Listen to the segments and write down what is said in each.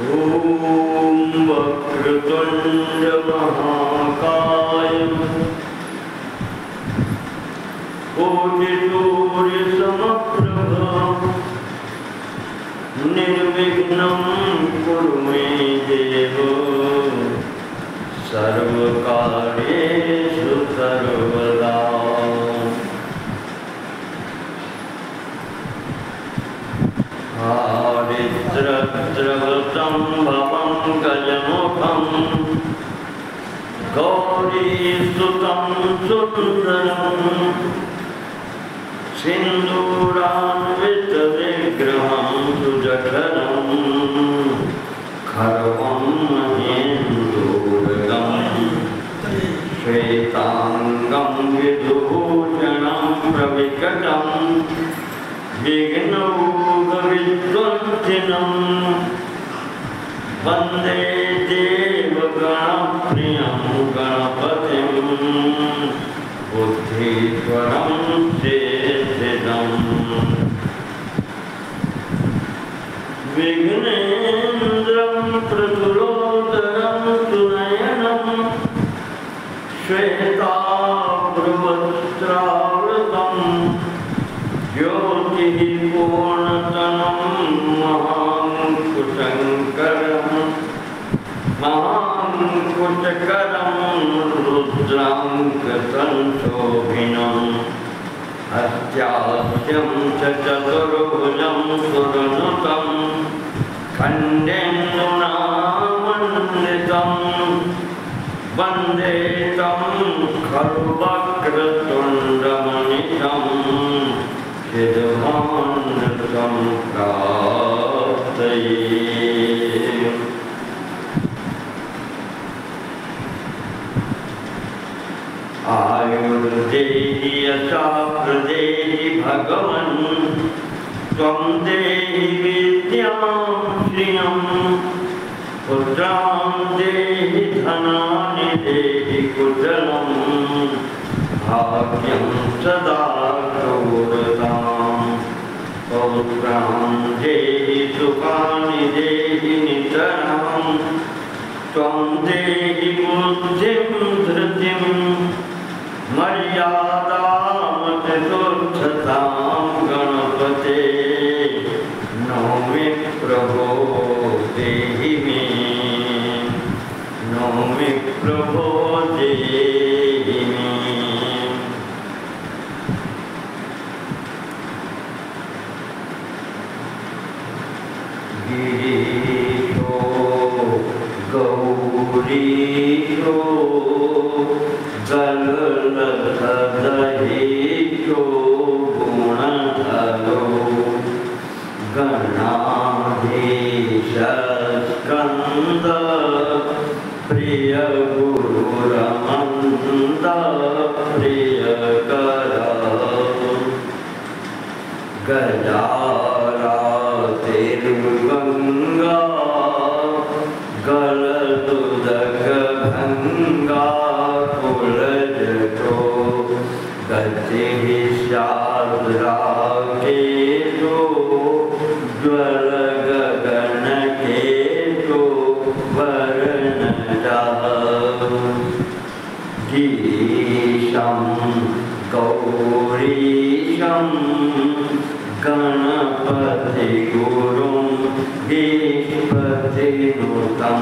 ॐ वक्रतुण्ड महाकाय कोटिसूर्यसमप्रभा निर्विघ्नं कुरु मे देव सर्वकार्येषु सर्वदा। हरिद्रद्रवसंभवं गजमुखं गौरीसुतं सुन्दरं सिन्दूरान्वितविग्रहं सुजठरं खर्वं महेन्दूरगं श्वेताङ्गं विदूषणं प्रविकटं विघ्नौघविध्वंसिनं वन्दे देवगणप्रियं गणपतिं बुद्धीश्वरं सिद्धिदम्। विघ्नेन्द्रं प्रतुलोदरं सुनयनं श्वेताभ्रवस्त्रावृतं ज्योतिः पूर्णतनं महाङ्कुशकरं रुद्राङ्कसंशोभिनम् हस्त्यास्यं च चतुर्भुजं सुरनुतं खण्डेन्दुनामण्डितं वन्दे तं खलु वक्रतुण्डमनिशं चिद्भानुतं प्रार्थये। आयुर्देहि यशाप्रदेहि भगवन् त्वं देहि विद्यां श्रियं पुत्रां देहि धनानि देहि कुशलं भाग्यं सदा शूरतां पौत्रां देहि सुखानि देहि नितरां त्वं देहि बुद्धिं धृतिं मर्यादामतिशुद्धतां गणपते नौमि प्रभो देहि मे नौमि प्रभो देहि मे। गिरीशो गौरीशो गललधदहीशो गुणधरो गणाधीशस्कन्द प्रिय गुरुरमन्द प्रियकर गजारातिर्गङ्गा गलदुदकभङ्गा कुलजटो गतिः शाद्राकेशो ज्वलगगनकेशो वर्णजः गिरीशं गौरीशं गणपतिगुरुं गीष्पतिनुतं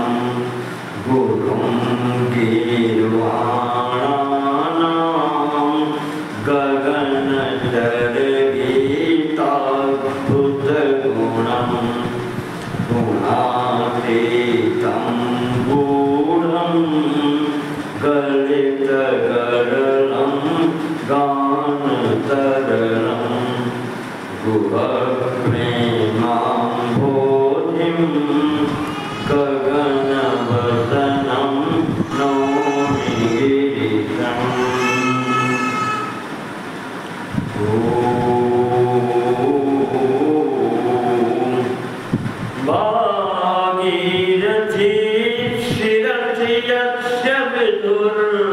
गुरुं गीर्वाणानां गगनचरगीताद्भुतगुणं गुणातीतं गूढं गलितगरलं गानतरलं गुहप्रेमाम्भोधिं गगनवदनं नौमि गिरिशम्। भागीरथी शिरसि यस्य विदुर्ललाटे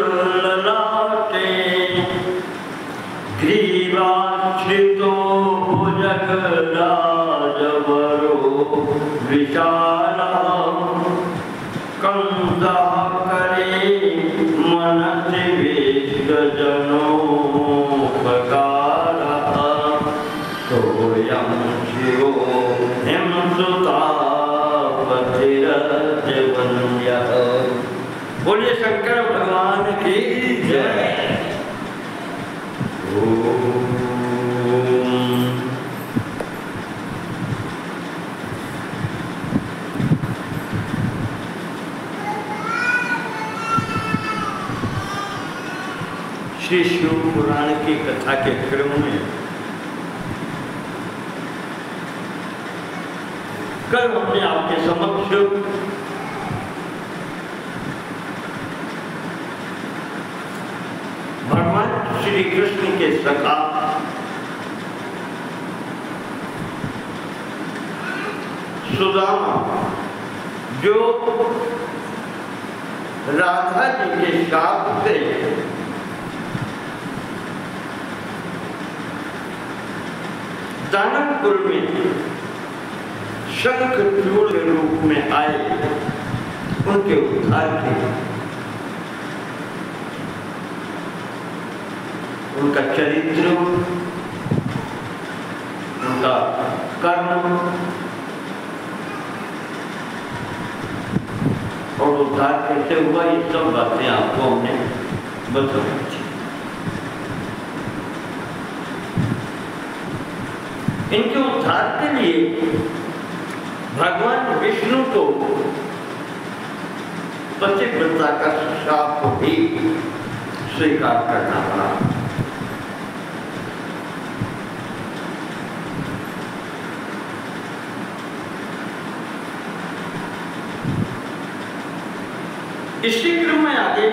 ग्रीवाश्रितो भुजग विशालः कंसः करे मनसि विश्वजनोपकारः सोऽयं शिवो हिंसुतापतिरजवन्यः। बोलिए शंकर भगवान की जय। श्री शिव पुराण की कथा के क्रम में कल हमने आपके समक्ष भगवान श्री कृष्ण के सखा सुदामा जो राधा जी के शाप से दानवपुर में शंखचूड़ के रूप में आए, उनके उद्धार के उनका चरित्र, उनका कर्म और उद्धार कैसे हुआ, ये सब बातें आपको हमने बताई थी। इनके उद्धार के लिए भगवान विष्णु को पतिव्रता का शाप भी स्वीकार करना पड़ा। इसी क्रम में आगे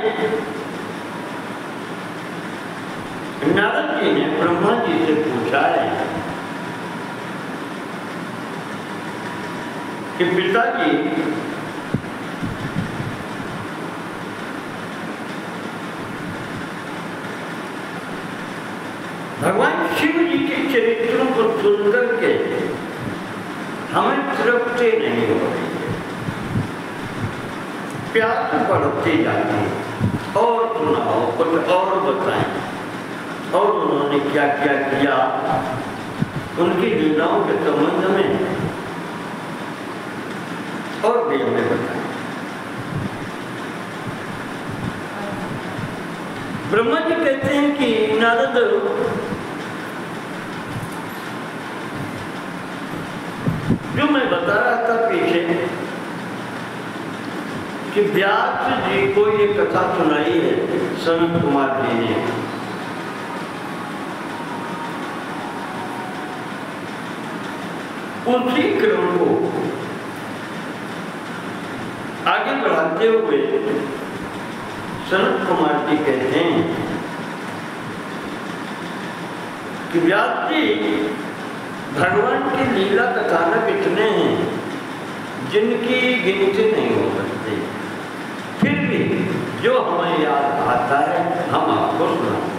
नारद जी ने ब्रह्मा जी से पूछा है कि पिताजी भगवान शिव जी के चरित्रों को सुनकर के हमें तृप्ति नहीं हो रही है, प्यास बढ़ती जाती है, और सुनाओ, कुछ और बताएं। और उन्होंने क्या क्या किया उनकी लीलाओं के संबंध में और भी हमें बताएं। ब्रह्मा जी कहते हैं कि नारद, जो मैं बता रहा था पीछे कि व्यास जी को ये कथा सुनाई है सनत कुमार जी ने, उसी क्रम को आगे बढ़ाते हुए सनत कुमार जी कहते हैं कि व्यास जी भगवान की लीला कथानक इतने हैं जिनकी गिनती नहीं हो सकती, फिर भी जो हमें याद आता है हम आपको सुनाते हैं।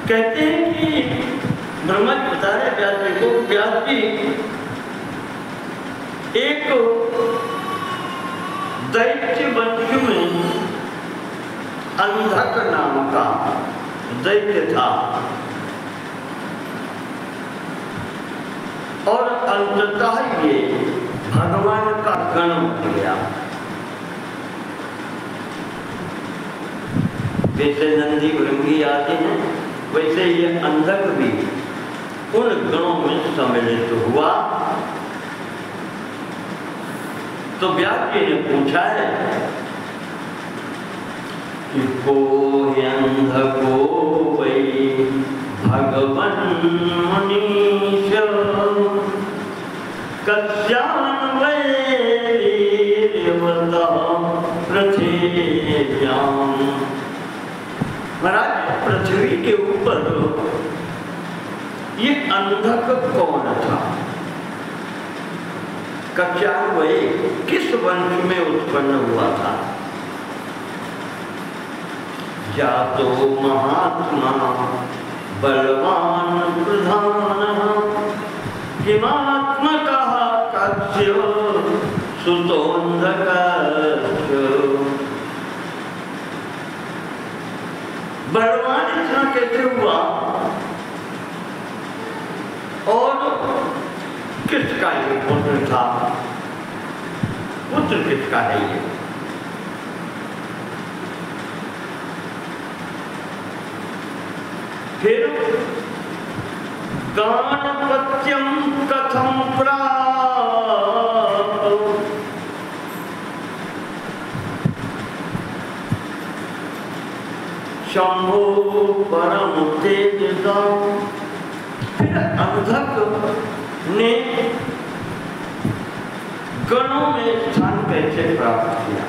कहते हैं कि ब्रह्मा जी बता रहे व्यास जी को, व्यास जी एक दैत्य वंश में अंधक नाम का दैत्य था और अंततः ये भगवान का गण बन गया। जैसे नंदी भृंगी आते हैं वैसे ये अंधक भी उन गणों में सम्मिलित हुआ। तो व्यास जी ने पूछा है कि को अंधको वै भगवन मनीष कस्यान्वैर्यवतः पृथिव्याम्। महाराज, पृथ्वी के ऊपर ये अंधक कौन था? कस्यान्वय किस वंश में उत्पन्न हुआ था? जातो महात्मा बलवान प्रधान किमात्मकः कस्यो सुतोऽन्धकस्य। बलवान इतना कैसे हुआ और किसका ये पुत्र था? पुत्र किसका है ये? फिर गानपत्यम कथम प्राप्त, शंभो परम तेजसा। फिर अंधक ने गणों में स्थान कैसे प्राप्त किया?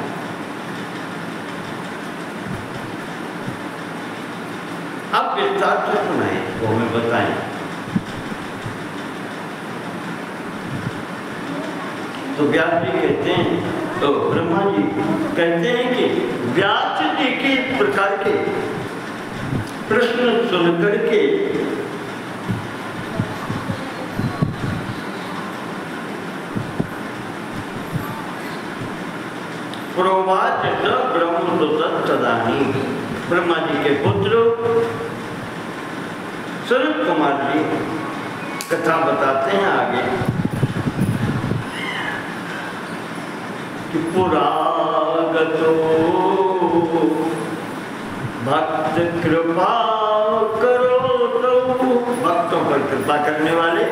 अब विस्तार से सुनाए वो हमें बताएं। तो व्यास जी कहते हैं, तो ब्रह्मा जी कहते हैं कि व्यास जी के प्रकार के प्रश्न सुन करके प्रोवाच ब्रह्मसुत सदानी। ब्रह्मा जी के पुत्र सनत कुमार जी कथा बताते हैं आगे कि पुरागतो भक्त कृपा करो, तो भक्तों पर कृपा करने वाले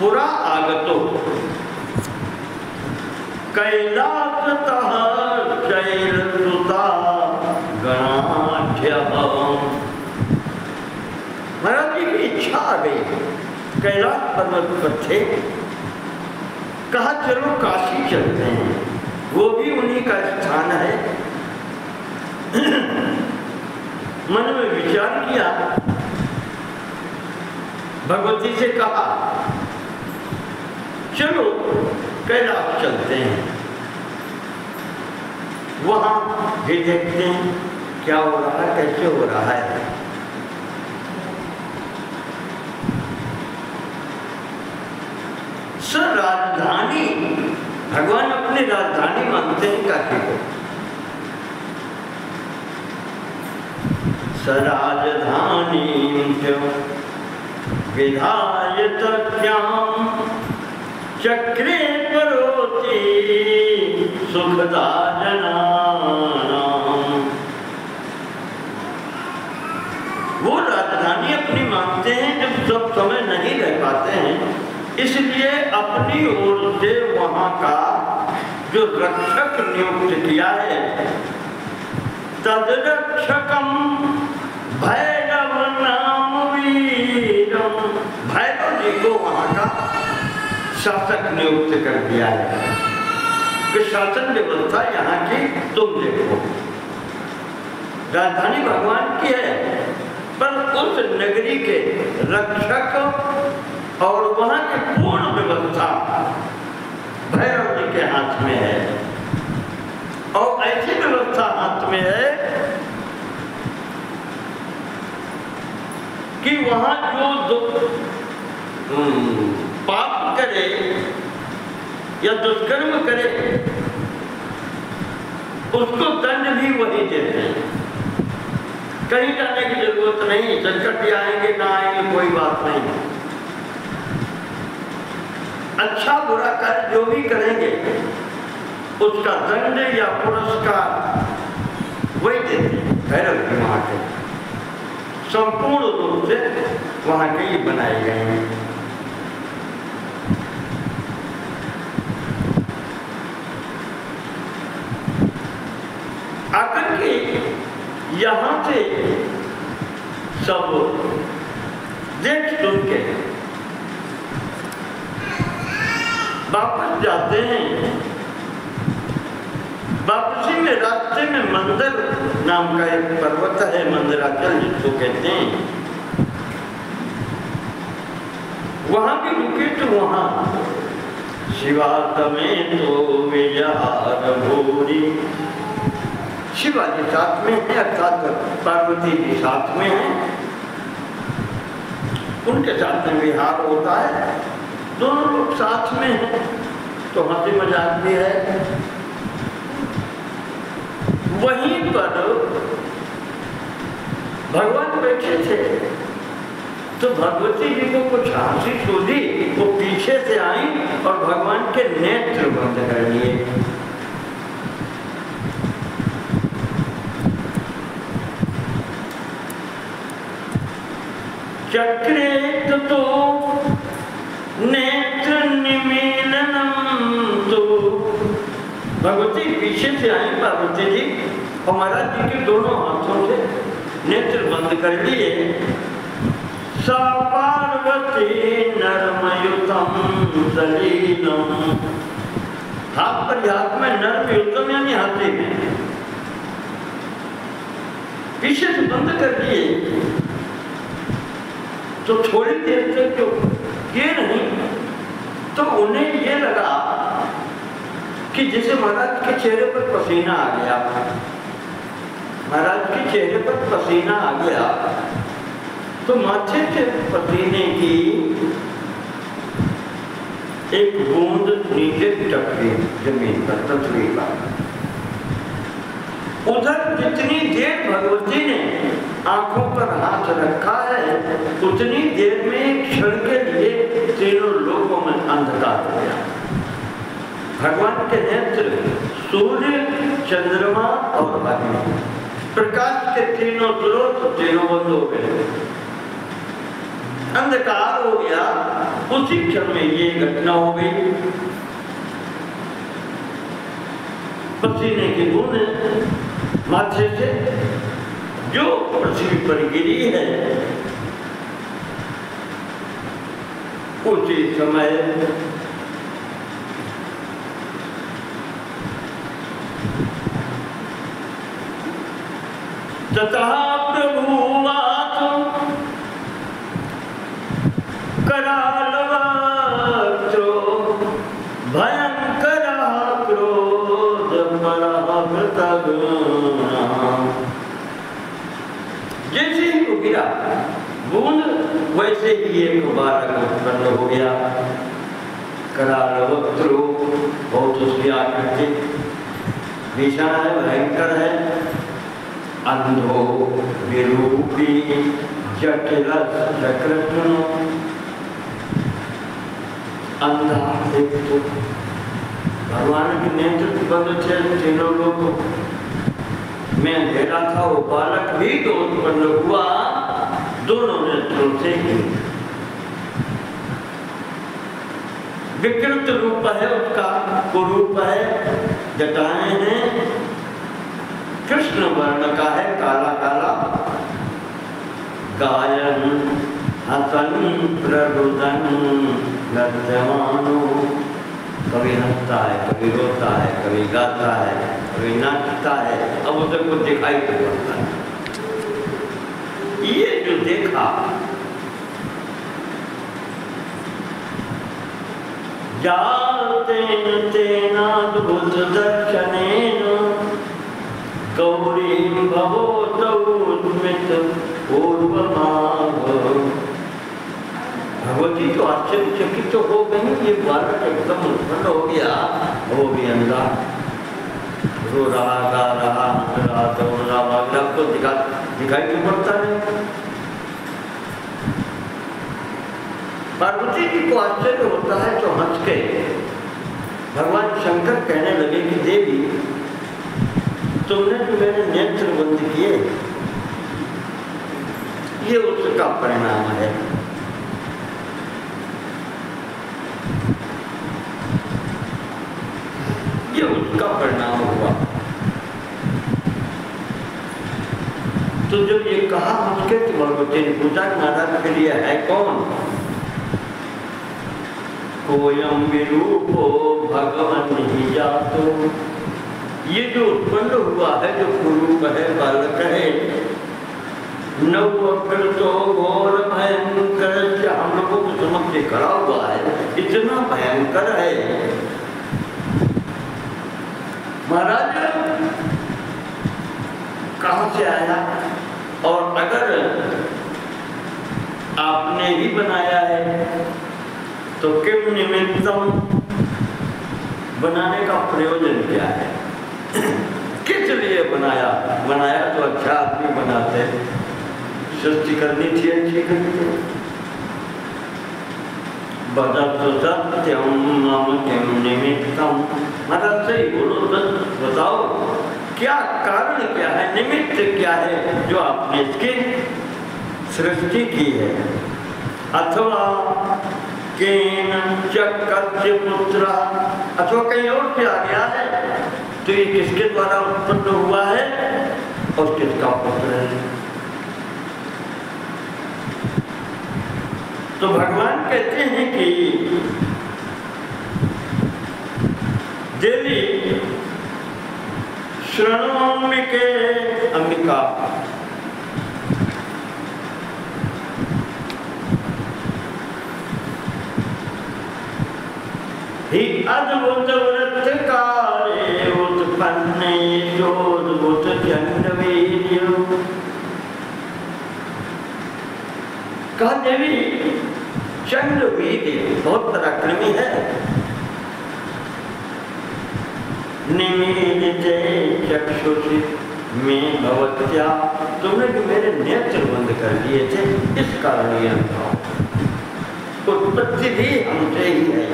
पुरा आगतो कैलासतः शैलसुता गणाढ्य। महाराज जी की इच्छा आ गई, कैलाश पर्वत पर थे, कहा चलो काशी चलते हैं, वो भी उन्हीं का स्थान है। मन में विचार किया, भगवती से कहा चलो कैलाश चलते हैं, वहां भी देखते हैं क्या हो रहा है, कैसे हो रहा है। राजधानी भगवान अपनी राजधानी मानते हैं काशी को। सराजधानी विधाय तस्यां चक्रे करोति सुखदा जनानां। वो राजधानी अपनी मानते हैं जब सब समय नहीं रह पाते हैं, इसलिए अपनी ओर से वहां का जो रक्षक नियुक्त किया है, तदरक्षकम भैरव नाम वीरम, भैरव जी को वहां का शासक नियुक्त कर दिया है कि शासन व्यवस्था यहाँ की तुम देखो। राजधानी भगवान की है, पर उस नगरी के रक्षक और वहां की पूर्ण व्यवस्था भैरव जी के हाथ में है। और ऐसी व्यवस्था हाथ में है कि वहां जो पाप करे या दुष्कर्म करे उसको दंड भी वही देते हैं। कहीं जाने की जरूरत नहीं, संकट आएंगे ना आएंगे कोई बात नहीं, अच्छा बुरा कार्य जो भी करेंगे उसका दंड या पुरस्कार वही देते हैं। भैरव जी वहां के संपूर्ण रूप से वहां के ही बनाए गए हैं। आकर के यहां से सब देख सुन के वापस जाते हैं। वापसी में रास्ते में मंदिर नाम का एक पर्वत है, मंदिराचल जिसको कहते हैं, वहां भी रुके तो वहां शिवा में तो विजहार भूरी। शिवा जी साथ में है अर्थात पार्वती जी साथ में है, उनके साथ में विहार होता है, दोनों लोग साथ में हैं तो हंसी मजाक भी है। वहीं पर भगवान बैठे थे तो भगवती जी को कुछ हंसी सूझी, वो पीछे से आई और भगवान के नेत्र बंद कर लिए। चक्रेत तो नेत्र निमीलनम, तो भगवती पीछे से आई पार्वती जी और महाराज जी के दोनों हाथों से नेत्र बंद कर लिए। सा पार्वती नर्मयुतम सलीलम, हाथ पर हाथ में नर्मयुतम यानी हाथी में पीछे से बंद कर दिए। तो थोड़ी देर तक जो किए नहीं तो उन्हें ये लगा कि जैसे महाराज के चेहरे पर पसीना आ गया, महाराज के चेहरे पर पसीना आ गया तो माथे से पसीने की एक बूंद नीचे टपकी जमीन पर, पृथ्वी पर। उधर जितनी देर भगवती ने आंखों पर हाथ रखा है उतनी देर में एक क्षण के लिए तीनों लोगों में अंधकार हो गया। भगवान के नेत्र सूर्य, चंद्रमा और अग्नि, प्रकाश के तीनों स्रोत तीनों बंद हो गए, अंधकार हो गया। उसी क्षण में ये घटना हो गई। पसीने की बूंद माथे से जो पृथ्वी पर गिरी है उसी समय तथा प्रभुवात करालवक्त्रो भयंकर क्रोध जैसे ही वो गिरा बूंद वैसे ही एक बालक उत्पन्न हो गया। करालवक्त्रो बहुत उसकी आकृति भीषण है, भयंकर है। अंधो विरूपी जटिल चक्रधर, अंधा एक तो भगवान के नेतृत्व बंद थे तीनों लोगों में अंधेरा था। वो बालक भी तो उत्पन्न हुआ दोनों नेत्रों से ही। विकृत रूप है उसका, कुरूप है, जटाएं हैं, कृष्ण वर्ण का है, काला काला। गायन हसन प्ररुदन नृत्यमानो, कभी हंसता है, कभी रोता है, कभी गाता है, कभी नाचता है। अब उसे कुछ दिखाई तो पड़ता है। ये जो देखा जातेन तेनाद्भुत दर्शनेन गौरीं भवोतौ स्मित पूर्वमाग। भगवती तो आश्चर्यचकित तो हो गई, ये बालक एकदम उत्पन्न हो गया, वो भी अंधा, रो रहा, गा रहा, हंस रहा, दौड़ रहा, भाग रहा, तो दिखाई तो पड़ता है। पार्वती जी को आश्चर्य होता है तो हंस के भगवान शंकर कहने लगे कि देवी तुमने जो मेरे नेत्र बंद किए ये उसका परिणाम है। ये उसका परिणाम हुआ। तो जब ये कहा उसके तो भगवती ने पूछा महाराज के लिए है कौन? कोयम विरूपो भगवान ही जातो, ये जो उत्पन्न हुआ है, जो कुरूप है, बालक है, नवकृतो घोर भयंकर, हम लोगों को समक्ष के खड़ा हुआ है, इतना भयंकर है। महाराज कहाँ से आया? और अगर आपने ही बनाया है तो किम निमित्तम, बनाने का प्रयोजन क्या है? किस लिए बनाया? बनाया तो अच्छा आदमी बनाते, सृष्टि करनी थी, अच्छी करनी थी। सत्यम मम किम निमित्तम, मतलब सही बोलो, बताओ क्या कारण क्या है, निमित्त क्या है जो आपने इसकी सृष्टि की है? अथवा केन चक्कस्य पुत्र, अथवा कहीं और से आ गया है, तो ये किसके द्वारा उत्पन्न हुआ है और किसका पुत्र है? तो भगवान कहते हैं कि देवी शृणोम्बिके, अंबिका ही अद्भुत व्रत काले उत्पन्ने शोधभूत चंडवीर्य। कहा देवी चंडवीर्य बहुत पराक्रमी है। निमीलिते चक्षुषि में भवत्या, तुमने जो मेरे नेत्र बंद कर दिए थे, इस कारण ये अनुभव। उत्पत्ति भी हमसे ही है।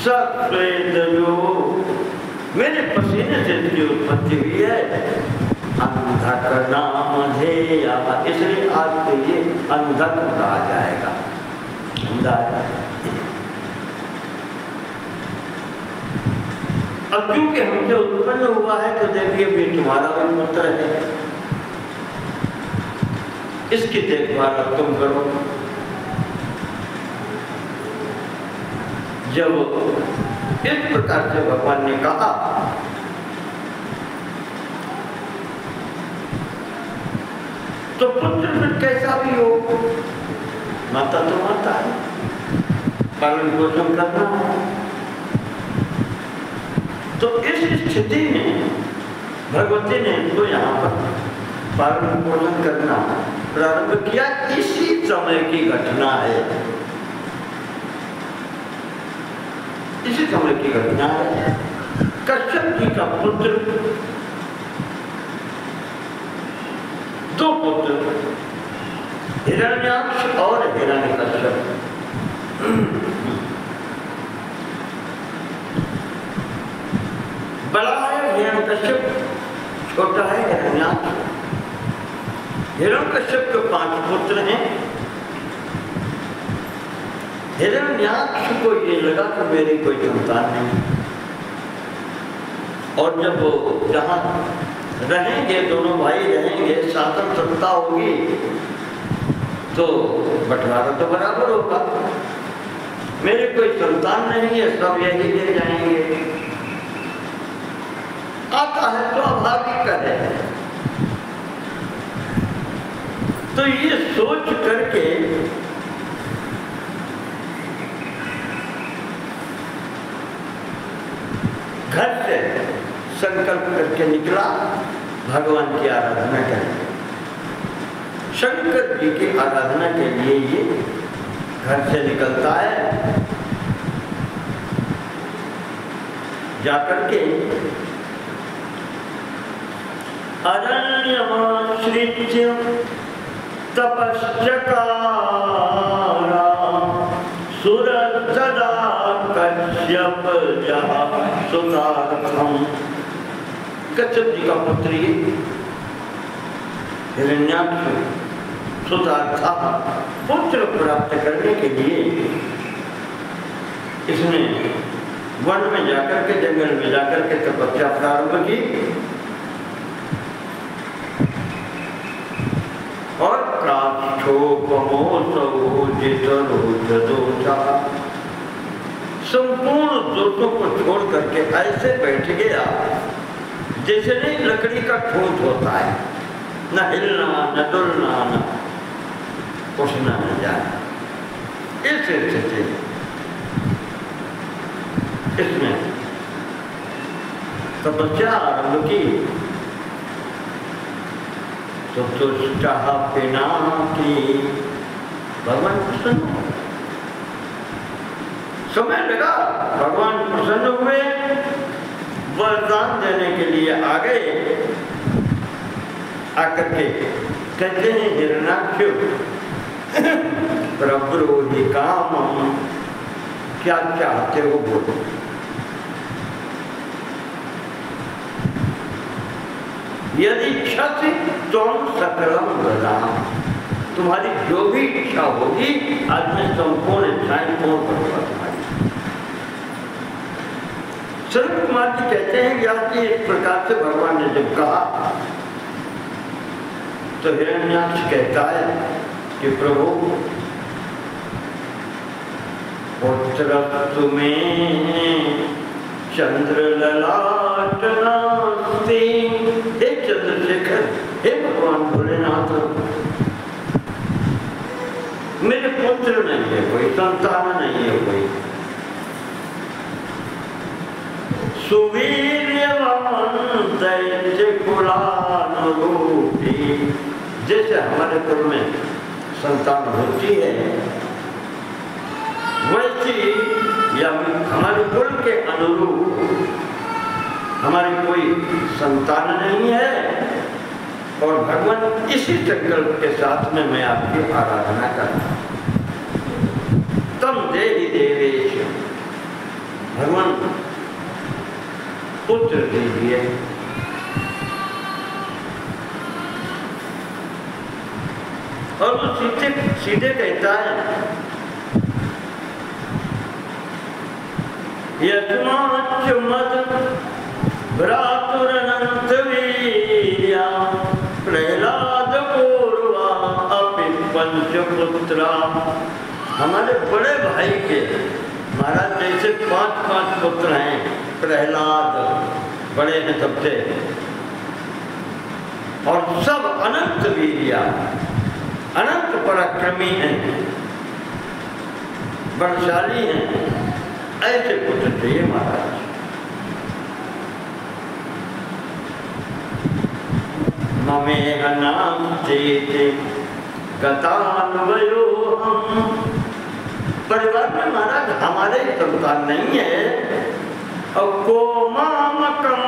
सत्वेद जो मेरे पसीने से जो उत्पत्ति हुई है, अंधक नामधेया, इसलिए आपके ये अंधक कहा जाएगा। अब क्योंकि हमसे उत्पन्न हुआ है तो देखिए भी तुम्हारा पुत्र है, इसकी देखभाल अब तुम करो। जब इस प्रकार से भगवान ने कहा तो पुत्र फिर कैसा भी हो, माता तो माता है, पालन पोषण करना है। तो इस स्थिति में भगवती ने इनको यहाँ पर पालन पोषण करना प्रारंभ किया। इसी समय की घटना है, इसी समय की घटना है। कश्यप जी का पुत्र, दो पुत्र, हिरण्याक्ष और हिरण्यकश्यप। बड़ा है हिरण्यकश्यप, छोटा है हिरण्याक्ष। हिरण्यकश्यप के 5 पुत्र हैं। हिरण्याक्ष को ये लगा कि मेरी कोई संतान नहीं, और जब वो जहाँ रहेंगे, दोनों भाई रहेंगे, शासन सत्ता होगी, तो बंटवारा तो बराबर होगा। मेरी कोई संतान नहीं है, सब यही ले जाएंगे। आता है तो अभावी का है। तो ये सोच करके घर से संकल्प करके निकला भगवान की आराधना करने। शंकर जी की आराधना के लिए ये घर से निकलता है। जाकर के अरण्यमाश्रित्य तपश्चकारा सुरसदा कश्यप सुतार्थम। कश्यप जी का पुत्र ये हिरण्याक्ष सुतार्था पुत्र प्राप्त करने के लिए इसने वन में जाकर के, जंगल में जाकर के तपस्या प्रारंभ की और संपूर्ण दोषों को छोड़ करके ऐसे बैठ गया जैसे नहीं लकड़ी का ठोस होता है, न हिलना न डुलना न उठना न जाना, इस स्थिति इसमें तपस्या आरंभ की तो चाह पिना की भगवान प्रसन्न हो। समय लगा, भगवान प्रसन्न हुए, वरदान देने के लिए आ गए। आकर के कहते हैं हिरण्याक्ष प्रब्रोहि कामम, क्या चाहते हो बोलो। यदि इच्छा तुम सकलम ददाम, तुम्हारी जो भी इच्छा होगी आज मैं संपूर्ण इच्छाएं पूर्ण करूंगा तुम्हारी। सनत कुमार जी कहते हैं कि इस प्रकार से भगवान ने जब कहा तो हिरण्याक्ष कहता है कि प्रभु पुत्रस्तु में चंद्र ललाट नास्ति, हे चंद्रशेखर, हे भगवान भोलेनाथ, मेरे पुत्र नहीं है कोई, संतान नहीं है कोई। सुवीर्यवान दैत्य कुलानुरूपी, जैसे हमारे कुल में संतान होती है वैसी या हमारे कुल के अनुरूप हमारी कोई संतान नहीं है, और भगवान इसी संकल्प के साथ में मैं आपकी आराधना करता हूं। तम देहि देवेश, भगवान पुत्र दीजिए। और वो सीधे कहता है यस्माच्च मद भ्रातुरनंत वीर्या प्रहलाद पूर्वा अपि पंचपुत्रा, हमारे बड़े भाई के महाराज जैसे 5 पुत्र हैं। प्रहलाद बड़े हैं सबसे, और सब अनंत वीर्या, अनंत पराक्रमी हैं, बलशाली हैं, ऐसे पुत्र चाहिए महाराज। ममेह नाम चेते गतान्वयो हम, परिवार में महाराज हमारे संतान नहीं है। और को मामकम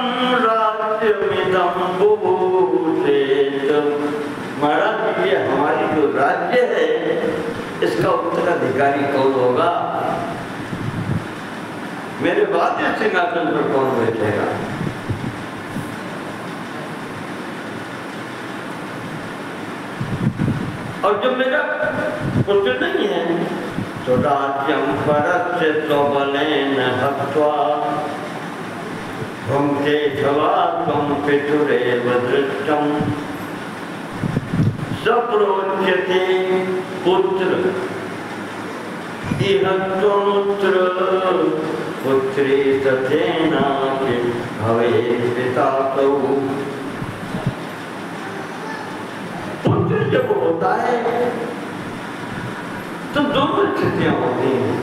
राज्यमिदं बुभूषेत, महाराज ये हमारी जो राज्य है इसका उत्तराधिकारी कौन होगा, मेरे बाद इस सिंहासन पर कौन बैठेगा। और जब मेरा पुत्र नहीं है तो राज्यम परस्य स्वबलेन हत्वा हम केशवा त्वं पितुरेव दृष्टम् सप्रोच्यते पुत्र इह त्वमुत्र पुत्री तथेना भवेत् पिता तौ। पुत्र जब होता है तो दोनों स्थितियां होती हैं।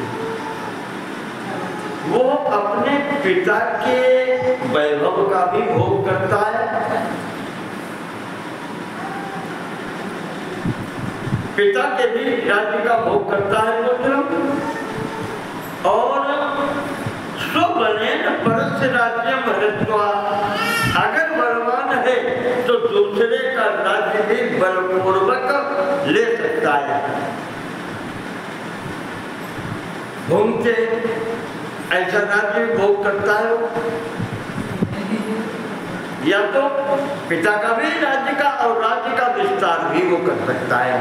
वो अपने पिता के वैभव का भी भोग करता है, पिता के भी राज्य का भोग करता है पुत्र, और स्वबलेन परस्य राज्यम हृत्वा, अगर बलवान है तो दूसरे का राज्य भी बलपूर्वक ले सकता है। घूमते ऐसा राज्य भोग करता है, या तो पिता का भी राज्य का और राज्य का विस्तार भी वो कर सकता है।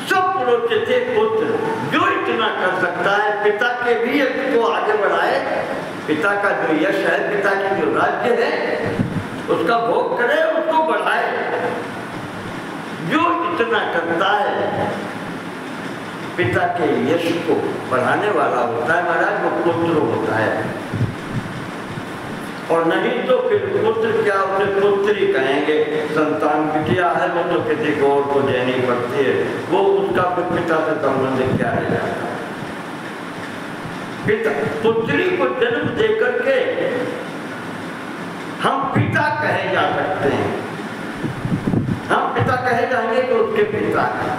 स्वप्रोचिते पुत्र, जो इतना कर सकता है पिता के भी यश को आगे बढ़ाए, पिता का जो यश है, पिता की जो राज्य है उसका भोग करे, उसको बढ़ाए। जो इतना करता है पिता के यश को बढ़ाने वाला होता है महाराज, वो पुत्र होता है। और नहीं तो फिर पुत्र क्या, उसे पुत्र ही कहेंगे। संतान बिटिया है वो तो किसी को और को देनी पड़ती है, वो उसका पिता से संबंध क्या रह जाता है। पिता पुत्री को जन्म दे करके हम पिता कहे जा सकते हैं, हम पिता कहे जाएंगे तो उसके पिता है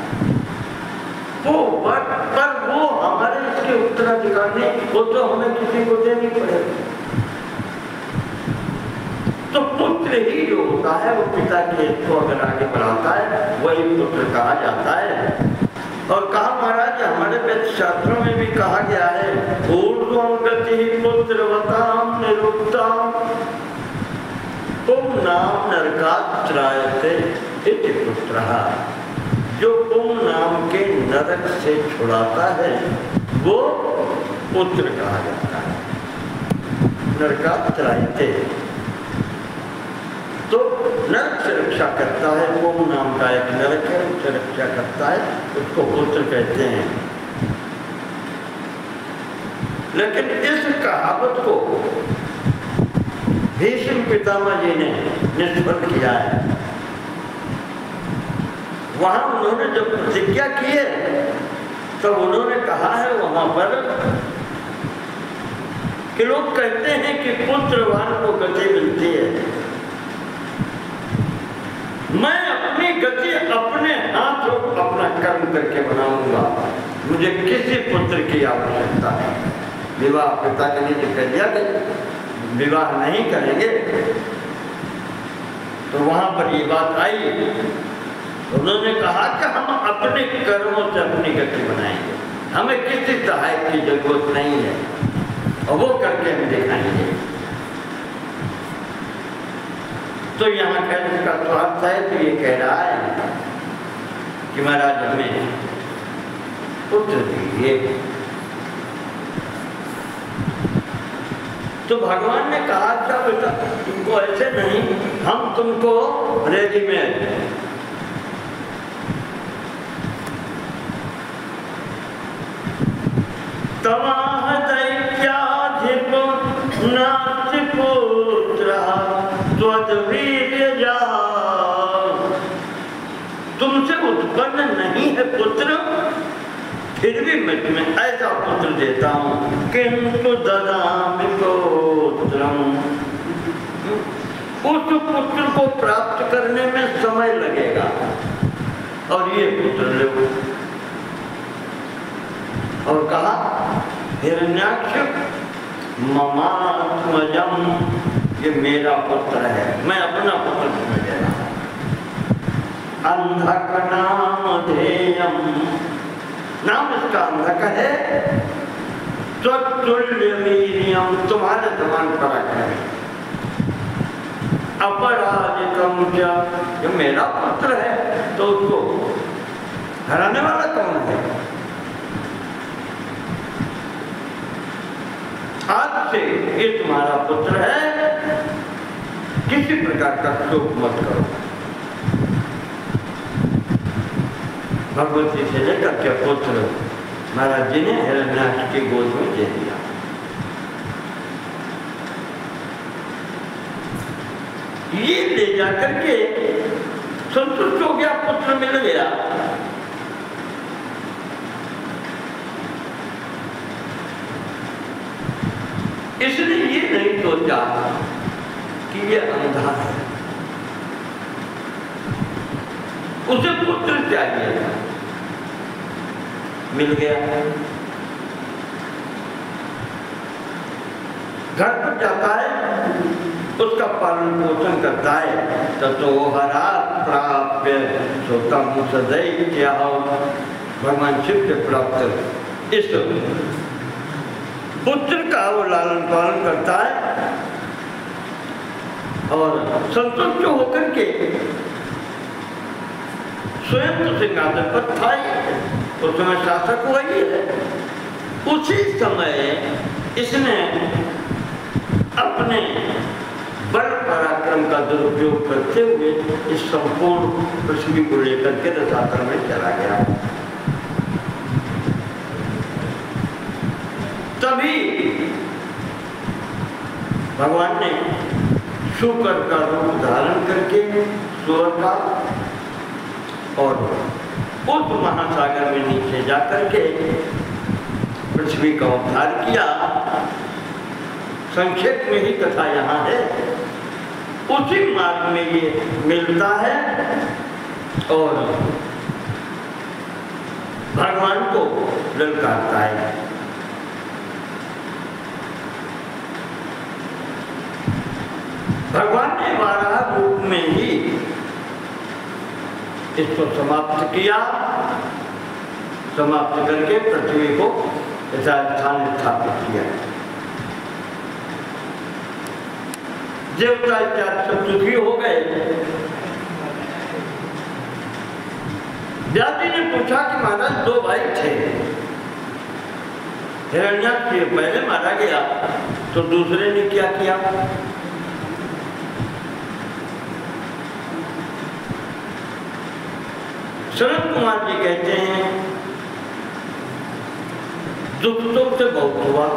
वो, पर वो हमारे इसके उत्तराधिकार नहीं, वो तो हमें किसी को देनी पड़ेगी। तो पुत्र ही जो होता है वो पिता के को अगर आगे बढ़ाता है वही पुत्र कहा जाता है। और कहा महाराज हमारे वेद शास्त्रों में भी कहा गया है, ऊर्ध्वं गति पुत्रवतां निरुक्तां पुंनाम नरकात् त्रायते इति पुत्रः। जो पुं नाम के नरक से छुड़ाता है वो पुत्र कहा जाता है। नरकात् त्रायते तो नरक से रक्षा करता है, पुं नाम का एक नरक है उससे रक्षा करता है, उसको पुत्र कहते हैं। लेकिन इस कहावत को भीष्म पितामह जी ने निष्फल किया है। वहां उन्होंने जब प्रतिज्ञा की है तब उन्होंने कहा है वहां पर कि लोग कहते हैं कि पुत्रवान को गति मिलती है, मैं अपनी गति अपने हाथों अपना कर्म करके बनाऊंगा, मुझे किसी पुत्र की आवश्यकता नहीं। विवाह पिता के लिए कह दिया कि विवाह नहीं करेंगे, तो वहां पर ये बात आई। उन्होंने कहा कि हम अपने कर्मों से अपनी गति बनाएंगे, हमें किसी सहायक की जरूरत नहीं है और वो करके हम दिखाएंगे। तो यहाँ कहने का स्वार्थ है तो ये कह रहा है कि महाराज हमें पुत्र दीजिए। तो भगवान ने कहा था बेटा तुमको ऐसे नहीं, हम तुमको रेडीमेड तवाह दैत्याधिप नास्ति पुत्रः त्वद्वीर्यजा। तुमसे उत्पन्न नहीं है पुत्र, फिर भी मैं तुम्हें ऐसा पुत्र देता हूं, किंतु ददामि पुत्रम। उस पुत्र को प्राप्त करने में समय लगेगा और ये पुत्र लो। और कहा हिरण्याक्ष ममात्मजम, ये मेरा पुत्र है, मैं अपना पुत्र तुम्हें दे रहा हूं। अंधक नामधेयम, नाम इसका अंधक है, त्वत्तुल्य वीर्यम, तुम्हारे समान पराक्रमी, अपराजितम क्या, ये मेरा पुत्र है तो उसको हराने वाला कौन है। आज से ये तुम्हारा पुत्र है, किसी प्रकार का शोक मत करो। भगवती से लेकर के पुत्र महाराज जी ने हिरण्याक्ष की गोद में दे दिया। ये ले जाकर के संतुष्ट हो गया, पुत्र मिल गया। इसने ये नहीं सोचा कि ये अंधा है, उसे पुत्र चाहिए था, मिल गया। घर पर जाता है, उसका पालन पोषण करता है, ततो हरा प्राप्य सोतम सदैत्य, भगवान शिव से प्राप्त इस पुत्र का वो लालन पालन करता है और संतुष्ट होकर के स्वयं तो सिंहासन पर था ही, उस समय शासक वही है। उसी समय इसने अपने बल पराक्रम का दुरुपयोग करते हुए इस संपूर्ण पृथ्वी को लेकर के रसातल में चला गया। तभी भगवान ने शुकर का रूप धारण करके सूअर का, और उस महासागर में नीचे जाकर के पृथ्वी का उद्धार किया। संक्षेप में ही कथा यहाँ है। उसी मार्ग में ये मिलता है और भगवान को ललकारता है। भगवान ने बारह रूप में ही इसको समाप्त किया, समाप्त करके पृथ्वी को स्थान स्थापित किया। देवता इत्यादि सब सुखी हो गए। व्यास जी ने पूछा कि महाराज दो भाई थे, हिरण्याक्ष पहले मारा गया तो दूसरे ने क्या किया? सनत कुमार जी कहते हैं दुख तो से बहुत हुआ,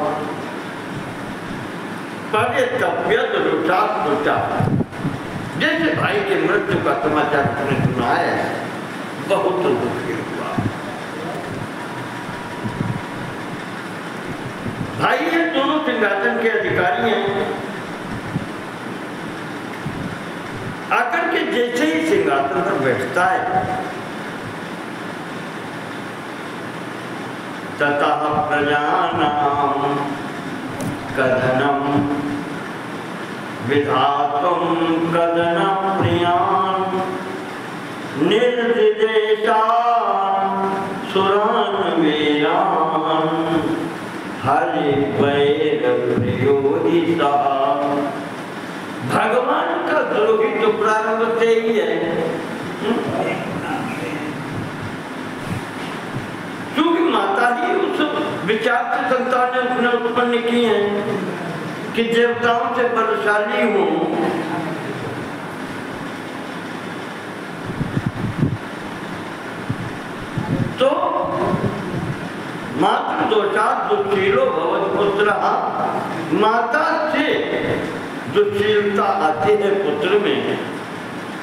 जैसे भाई के मृत्यु का समाचार तुमने सुना है, बहुत दुखी हुआ। भाई ये दोनों सिंहासन के अधिकारी हैं। आकर के जैसे ही सिंहासन पर बैठता है, ततः प्रजानां कदनम विधातुं कदनम प्रियान् निर्दिदेशान् सुरान् वीरान् हरि वैर प्रियो हि सः। भगवान का द्रोही तो प्रारंभ से ही है, क्योंकि माता ही उस विचार से संतान ने उत्पन्न की है कि देवताओं से बलशाली हूं। तो मातृ दोषात् दुःशीलो भवति पुत्रः, माता से दुःशीलता आती है पुत्र में,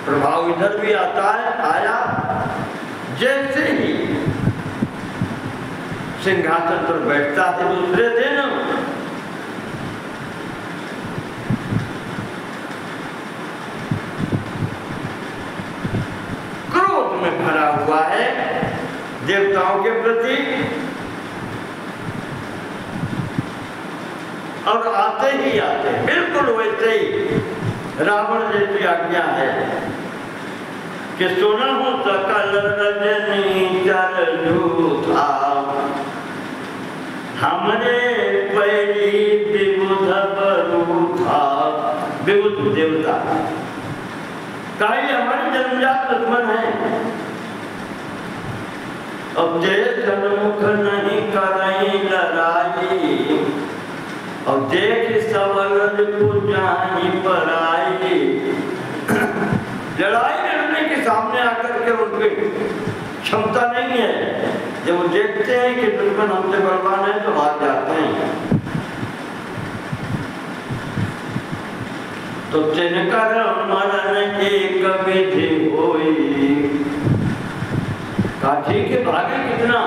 प्रभाव इधर भी आता है। आया जैसे ही सिंहासन पर बैठता है दूसरे दिन, क्रोध में भरा हुआ है देवताओं के प्रति, और आते ही आते बिल्कुल वैसे ही रावण जैसी आज्ञा है कि सुना हूं सकल रजनी चर था, हमरे पैरी विबुध बरु था। विबुध देवता कहीं हमारे जन्मजात दुश्मन है, अब देश सन्मुख नहीं करई लड़ाई, और देख सबल जानी पर आई। लड़ाई लड़ने के सामने आकर के उनकी क्षमता नहीं है। जब वो देखते हैं कि दुश्मन हमसे बलवान है तो हार जाते हैं। तो तिनकर मरण एक विधि होई, काठी के भागे कितना,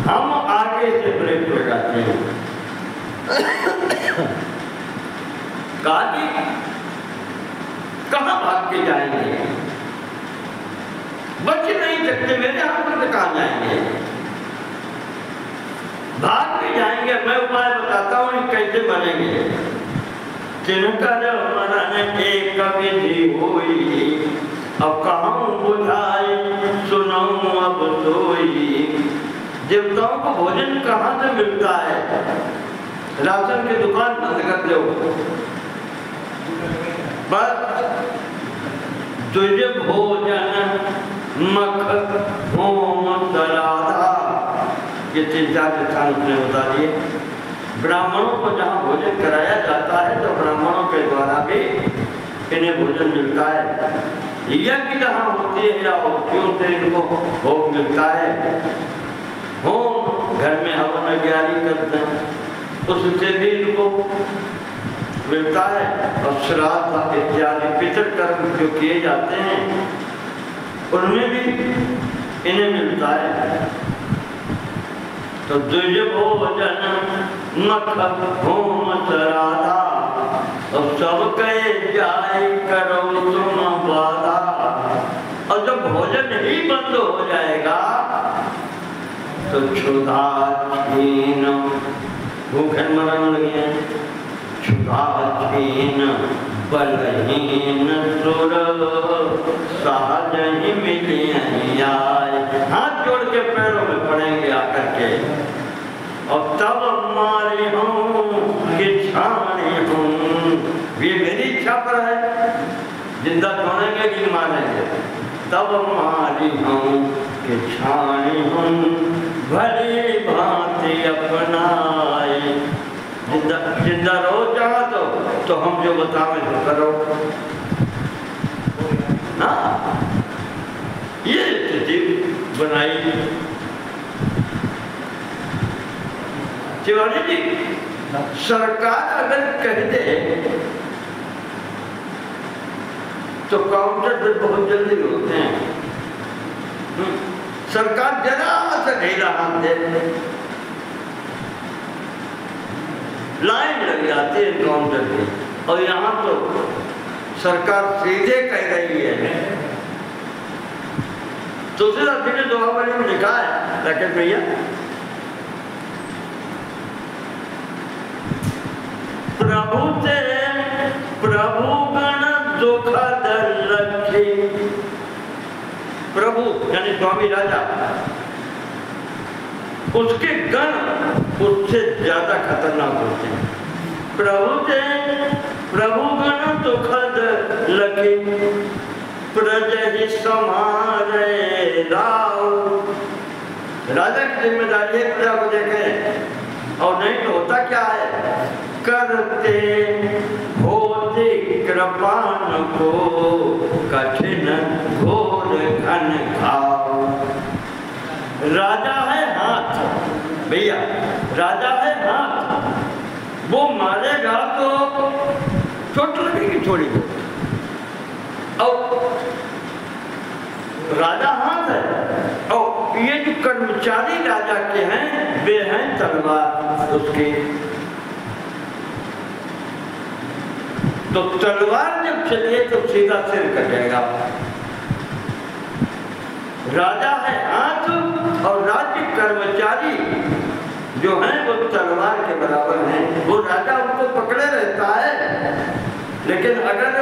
हम आगे से ब्रेक लगाते हैं। काठी कहाँ भाग के जाएंगे, बच नहीं सकते, मेरे हाथ से कहाँ जाएंगे, भाग के जाएंगे। मैं उपाय बताता हूँ कैसे बनेंगे। तिनकर मरण एक विधि होई, अब कहूँ बुझाई सुनाऊं अब सोई। देवताओं को भोजन कहाँ से मिलता है? राशन की दुकान बंद कर दो, बस तुझे भोजन मख होम सराधा, ये 3-4 स्थान उसने बता दिए। ब्राह्मणों को जहाँ भोजन कराया जाता है तो ब्राह्मणों के द्वारा भी इन्हें भोजन मिलता है। यज्ञ जहाँ होती है या औषधियों से इनको भोग मिलता है। होम घर में हवन अग्यारी करते हैं, उससे भी इनको मिलता है, और श्राद्ध इत्यादि पितृ कर्म जो किए जाते हैं उनमें भी इन्हें मिलता है। तो द्विज भोजन मख होम श्राद्धा, और सब कहे जाए करो तुम वादा। और जब भोजन ही बंद हो जाएगा तो क्षुधा क्षीण, भूखे मरण लगे, क्षुधा क्षीण बलहीन सुर सहज ही मिलिए आए। हाथ जोड़ के पैरों में पड़ेंगे आकर के, और तब मारी हूँ कि छानी हूँ, ये मेरी इच्छा पर है, जिंदा छोड़ेंगे कि मारेंगे। तब मारी हूँ कि छानी हूँ, भली भांति अपनाए। जिंदा रहो चाहो तो हम जो बतावें तो करो ना, ये स्थिति बनाई। शिवानी जी, सरकार अगर कह दे तो काउंटर पे बहुत जल्दी होते हैं। सरकार जरा से ढीला हाथ दे, लाइन लग जाती है काउंटर पे। और यहाँ तो सरकार सीधे कह रही है। तुलसीदास जी ने दोहावली में लिखा है, राकेश भैया, प्रभु से प्रभु गण दुख दर रखे। प्रभु यानी स्वामी राजा, उसके गण उससे ज्यादा खतरनाक होते हैं। प्रभु से प्रभु गण दुखद लगे, प्रज ही समारे राव। राजा की जिम्मेदारी है प्रजा को देखें, और नहीं तो होता क्या है, करते होते कृपान को कठिन घोर घन घाव। राजा है हाथ भैया, राजा है हाथ, वो मारेगा तो चोट लगेगी थोड़ी बहुत। और राजा हाथ है, और ये जो कर्मचारी राजा के हैं वे हैं तलवार उसके। तो तलवार जब चलिए तो सीधा सिर कटेगा। राजा है हाथ, और राज्य कर्मचारी जो हैं वो तलवार के बराबर हैं। वो राजा उनको पकड़े रहता है, लेकिन अगर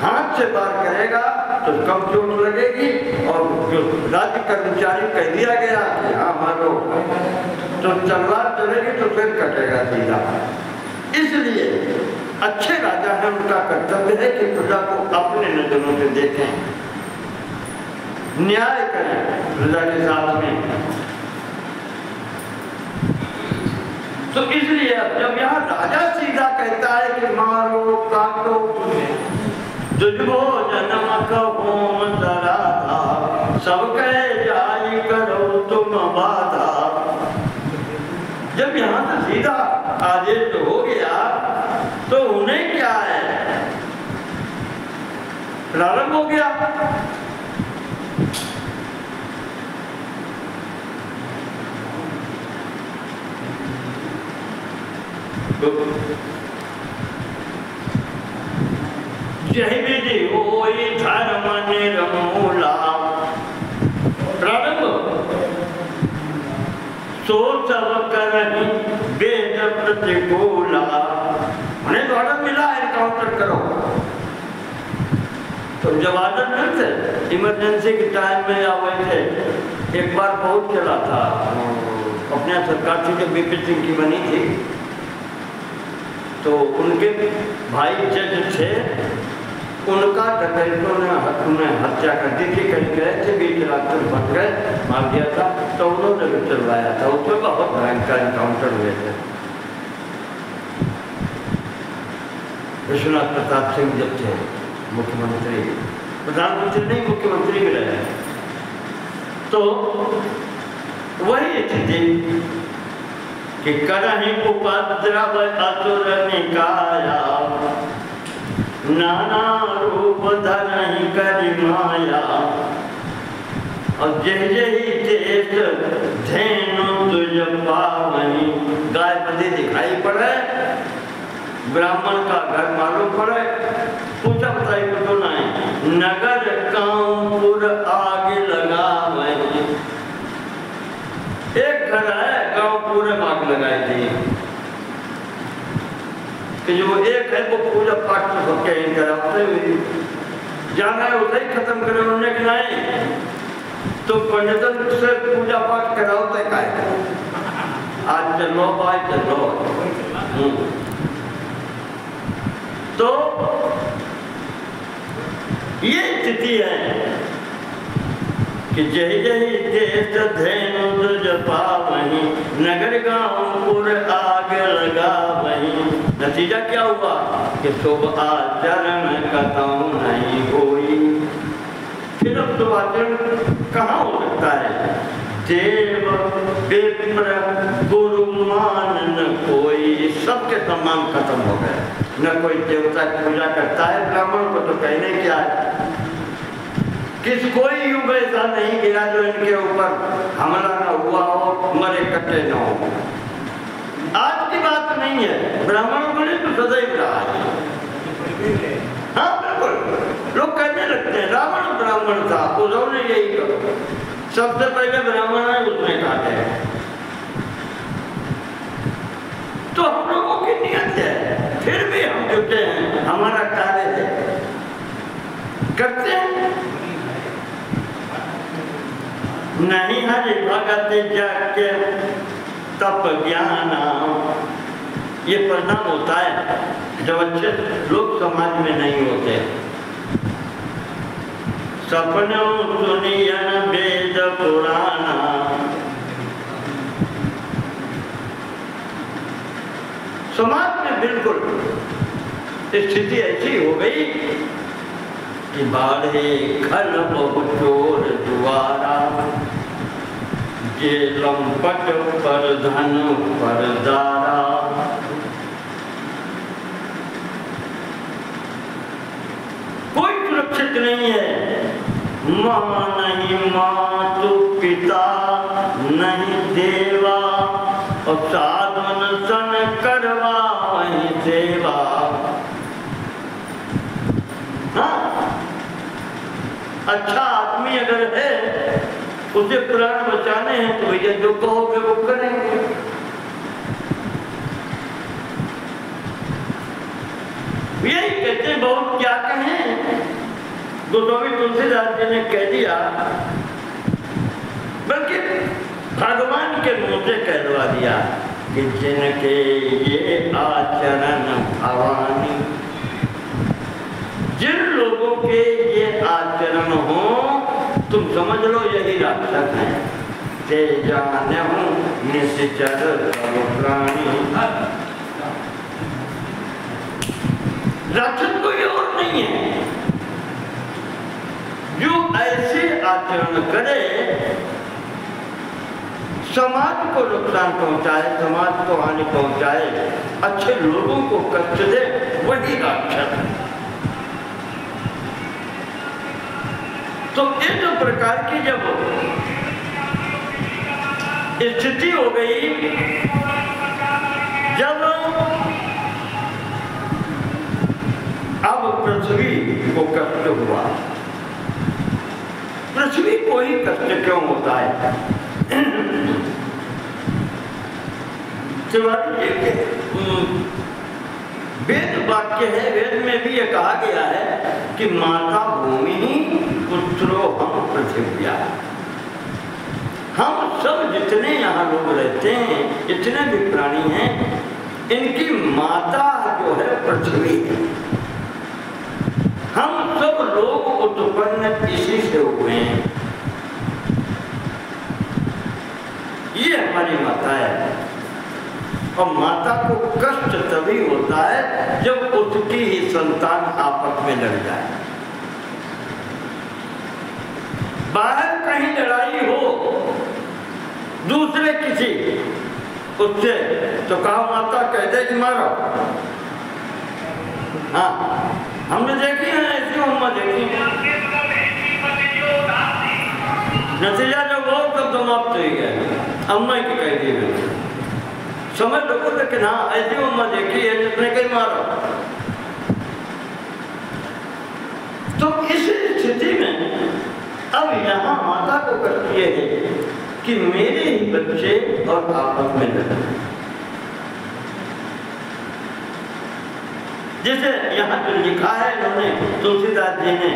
हाथ से वार करेगा तो कम चोट लगेगी, और जो राज्य कर्मचारी कह दिया गया कि हाँ मारो, तो तलवार चलेगी तो फिर कटेगा सीधा। इसलिए अच्छे राजा हैं, उनका कर्तव्य है कि प्रजा को अपने नजरों से देखें, न्याय करें प्रजा के साथ में। तो इसलिए जब यहाँ राजा सीधा कहता है कि मारो काटो, दुर्गो जन्म होम सराधा, सब कहे जाई करो तुम बाधा। जब यहाँ से सीधा आदेश तो हो गया तो उन्हें क्या है, प्रारंभ हो गया। जय विधि होई धर्म निर्मूला, प्रारंभ सो सब करहि वेद प्रतिकूला। उन्हें तो ऑर्डर मिला एनकाउंटर करो, तो जब ऑर्डर मिलते इमरजेंसी के टाइम में आए थे, एक बार बहुत चला था अपने सरकार से जब बीपी सिंह की बनी थी, तो उनके भाई जज थे, उनका डकैतों ने उन्हें हत्या कर दी थी। कहीं गए थे, बीच रास्ते में फंस गए, मार दिया था, तो उन्होंने भी चलवाया था। उसमें बहुत भयंकर एनकाउंटर हुए थे। विश्वनाथ प्रताप सिंह जब थे मुख्यमंत्री, प्रधानमंत्री नहीं मुख्यमंत्री भी रहे, तो वही स्थिति कि करहि उपद्रव असुर निकाया, नाना रूप धरहि करि माया। और जय जय देश धेनु तुझ पावहि, गाय बंदी दिखाई पड़े, ब्राह्मण का घर मालूम पड़े, पूछा बताई कुछ नहीं, नगर कानपुर आगे लगा वही। एक घर है, गांव पूरे में आग लगाई थी कि जो एक है वो पूजा पाठ सबके कराते हुए जाना है, उसे ही खत्म करे उन्होंने कि नहीं तो पंडितन से पूजा पाठ कराते का है, आज चलो भाई चलो। तो ये स्थिति है कि जय जय देश धेनु तुझ पावहि, नगर गाँवपुर आग लगा वही। नतीजा क्या हुआ कि शुभ आचरण कतहु नहीं होई। फिर अब शुभ आचरण कहाँ हो सकता है? देव विप्र गुरु मान न कोई, सबके सम्मान खत्म हो गए। न कोई देवता की पूजा करता है, ब्राह्मण को तो कहने क्या है, किस कोई युग ऐसा नहीं गया जो इनके ऊपर हमला न हुआ हो, मरे कटे न हो। आज की बात नहीं है, ब्राह्मणों को नहीं तो सदैव रहा है। हाँ बिल्कुल, लोग कहने लगते हैं रावण ब्राह्मण था, उद्धव ने यही कहा, सबसे पहले ब्राह्मण है उसने काटे। तो हम लोगों की नियत है, फिर भी हम जुटे हैं, हमारा कार्य है, करते हैं। नहीं हरि भगत जाके तप ज्ञान, ये परिणाम होता है जब अच्छे लोग समाज में नहीं होते। सपनों सुनियन वेद पुराना, समाज में बिल्कुल स्थिति ऐसी हो गई कि बाढ़े खल बहु चोर द्वारा, जे लंपट पर धन पर दारा। कोई सुरक्षित नहीं है, माँ नहीं मातु पिता नहीं देवा, और साधन सन करवा वही सेवा। हाँ? अच्छा आदमी अगर है, उसे प्राण बचाने हैं तो भैया जो कहोगे वो करेंगे। यही कहते बहुत क्या कहें, गोस्वामी तुलसीदास जी ने कह दिया, बल्कि भगवान के मुंह से कहलवा दिया कि जिनके ये आचरण भवानी, जिन लोगों के ये आचरण हो तुम समझ लो यही राक्षस है। ते जाने हूँ निश्चर सब प्राणी, राक्षस कोई और नहीं है जो ऐसे आचरण करे, समाज को नुकसान पहुंचाए, समाज को हानि पहुंचाए, अच्छे लोगों को कष्ट दे, वही राक्षस है। तो इस प्रकार की जब स्थिति हो गई, जब अब पृथ्वी को कष्ट हुआ, पृथ्वी को ही कष्ट क्यों होता है? वेद वाक्य है, वेद में भी ये कहा गया है कि माता भूमि पुत्रो हम पृथ्व्या। हम सब जितने यहाँ लोग रहते हैं, जितने भी प्राणी हैं, इनकी माता जो है पृथ्वी है। हम सब लोग उत्पन्न इसी से हुए हैं, ये हमारी माता है। और माता को कष्ट तभी होता है जब उसकी ही संतान आपस में लड़ जाए। बाहर कहीं लड़ाई हो दूसरे किसी, उससे तो कहा माता कहते कि मारो। हाँ, हमने देखी है ऐसी उम्मा देखी। नतीजा जो वो कब समाप्त हो गया अम्मा की कह दी है। समझ लो, लेकिन हाँ ऐसी उम्मा देखी है जिसने कहीं मारा। तो इस स्थिति में अब यहाँ माता को कष्ट ये है कि मेरे ही बच्चे और आपस में लड़े। जैसे यहाँ जो लिखा है इन्होंने तुलसीदास जी ने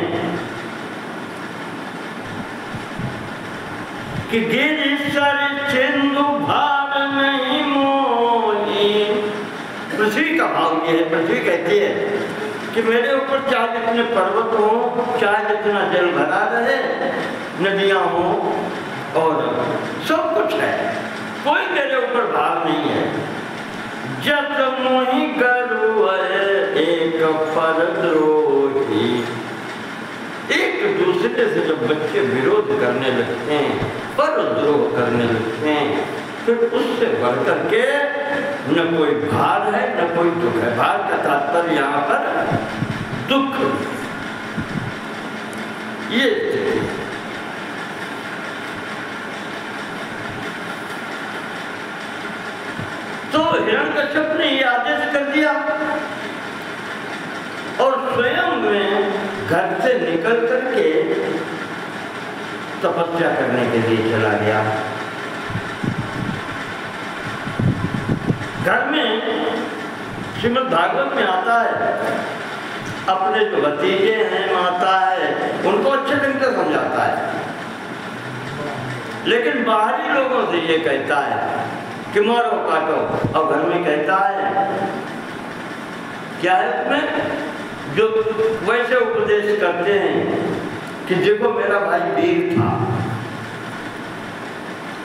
कि गिरिशर सिंधु भार नहीं मोही। पृथ्वी का भाव ये है, पृथ्वी कहती है कि मेरे ऊपर चाहे जितने पर्वत हो, चाहे जितना जल भरा रहे, नदियां हो और सब कुछ है, कोई मेरे ऊपर भार नहीं है। जब मोहि गरु एक परद्रोही। एक दूसरे से जब बच्चे विरोध करने लगते हैं, परद्रोह करने लगते हैं, फिर उससे बढ़कर के न कोई भार है न कोई दुख है। भार का तात्पर्य यहाँ पर दुख। ये तो हिरण्यकश्यप ने ये आदेश कर दिया और स्वयं में घर से निकल करके तपस्या करने के लिए चला गया। घर में श्रीमद् भागवत में आता है, अपने जो भतीजे हैं, माता है, उनको अच्छे ढंग से समझाता है, लेकिन बाहरी लोगों से ये कहता है कि मारो काटो। और घर में कहता है क्या है उसमें, जो वैसे उपदेश करते हैं कि देखो मेरा भाई वीर था,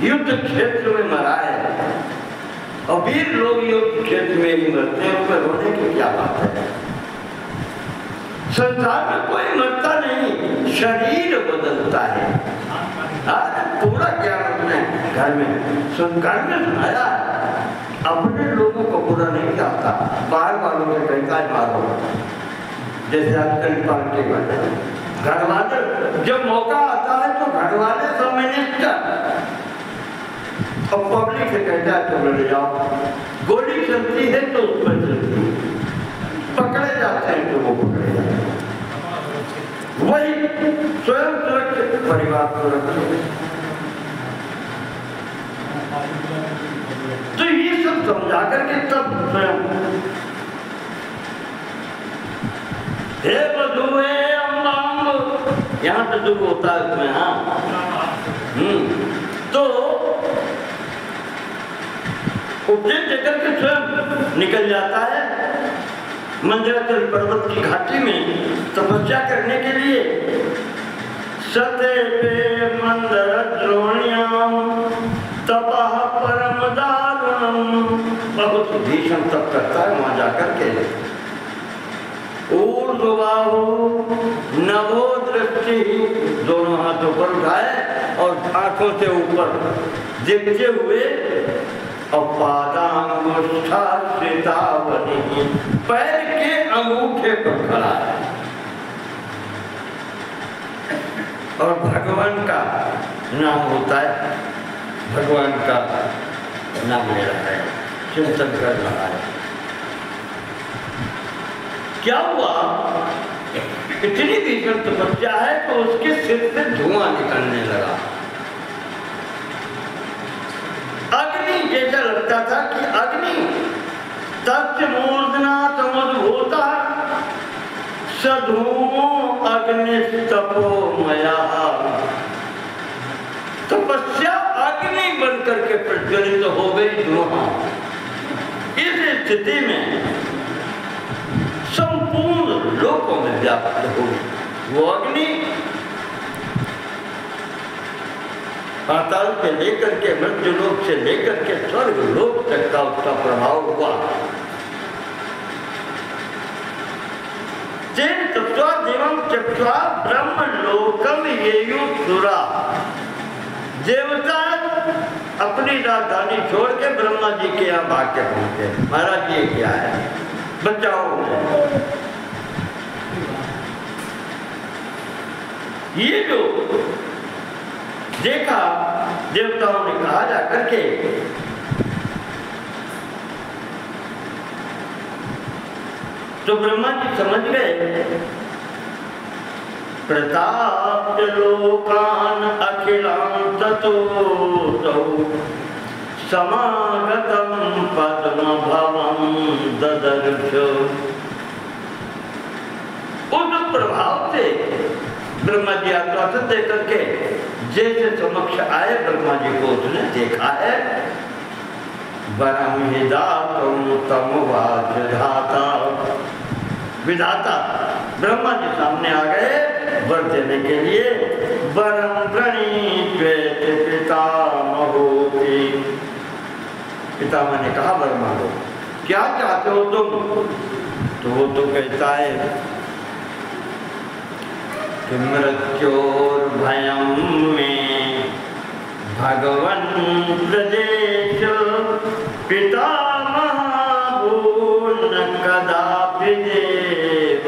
युद्ध क्षेत्र में मरा है, और वीर लोग युद्ध क्षेत्र में ही मरते हैं, उसमें रोने की क्या बात है। संसार में कोई मरता नहीं, शरीर बदलता है। पूरा ज्ञान अपने घर में सुनाया। अपने लोगों को पूरा नहीं आता, बाहर वालों से कहता है मारो। जैसे आजकल पार्टी वाले, घर वाले जब मौका आता है तो घर वाले सब मिनिस्टर और पब्लिक से कहता है तो लड़ जाओ। गोली चलती है तो उस पर चलती है, पकड़े जाते हैं तो वो पकड़े जाते हैं। वही स्वयं सुरक्षित, परिवार सुरक्षित। तो ये सब समझा करके तब स्वयं हे बधुए अम्बाम्ब, यहाँ पे दुख होता है उसमें। हाँ, तो उपदेश देकर के स्वयं निकल जाता है मंदराचल पर्वत की घाटी में तपस्या करने के लिए। सते पे मंदर द्रोण्याम तपः परम दारुणम। बहुत भीषण तप करता है वहां जाकर के। ऊर्ध्वबाहु नभो दृष्टि, दोनों हाथ ऊपर उठाए और आंखों से ऊपर देखते हुए, पादांगुष्ठा श्रितावनी, पैर के अंगूठे पर खड़ा है और भगवान का नाम होता है, भगवान का नाम ले रहा है, चिंतन कर रहा है। क्या हुआ, इतनी भीषण तपस्या है तो उसके सिर से धुआं निकलने लगा। अग्नि जैसा लगता था कि अग्नि तस्य मूर्धना तमद्भूता सधूमो अग्निस्तपोमया। तपस्या अग्नि बनकर के प्रज्वलित हो गई धुआं। इस स्थिति में संपूर्ण लोकों में व्याप्त हो गई वो अग्नि। पाताल से लेकर के मृत्युलोक से लेकर के स्वर्ग लोक तक का उसका प्रभाव हुआ। तेन तत्वा देवं चक्वा ब्रह्म लोकम येयुसुरा। देवता अपनी राजधानी छोड़ के ब्रह्मा जी के यहाँ भाग के पहुंचे। महाराज ये क्या है, बचाओ। ये जो देखा देवताओं ने कहा जा करके, तो ब्रह्मा जी समझ गए, प्रताप लोकान अखिलां ततो समागतम पद्म भवम ददर्श। उस प्रभाव से ब्रह्मा जी आश्वासन दे करके जैसे समक्ष आए, ब्रह्मा जी को उसने देखा है। वरम तम वाचा विधाता ब्रह्मा जी सामने आ गए वर देने के लिए। वरम प्रणीत पितामहोति, पितामह ने कहा वर मांगो, क्या चाहते हो तुम? तो वो तो कहता है कि मृत्योर भयम में भगवन प्रदेश पितामह भून कदापि देव।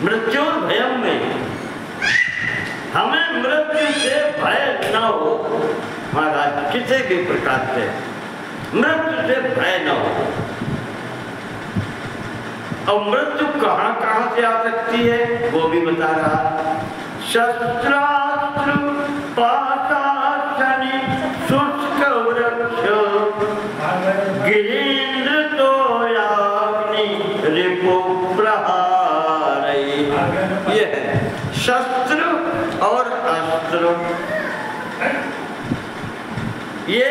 मृत्योर भयम में, हमें मृत्यु से भय न हो महाराज, किसी भी प्रकार से मृत्यु से भय न हो। और मृत्यु कहाँ कहाँ से आ सकती है वो भी बता रहा। शस्त्रास्त्र पाशानि शुष्क वृक्ष गिरीन्द्र तोयाग्नि रिपु प्रहार। ये है शस्त्र और अस्त्र। ये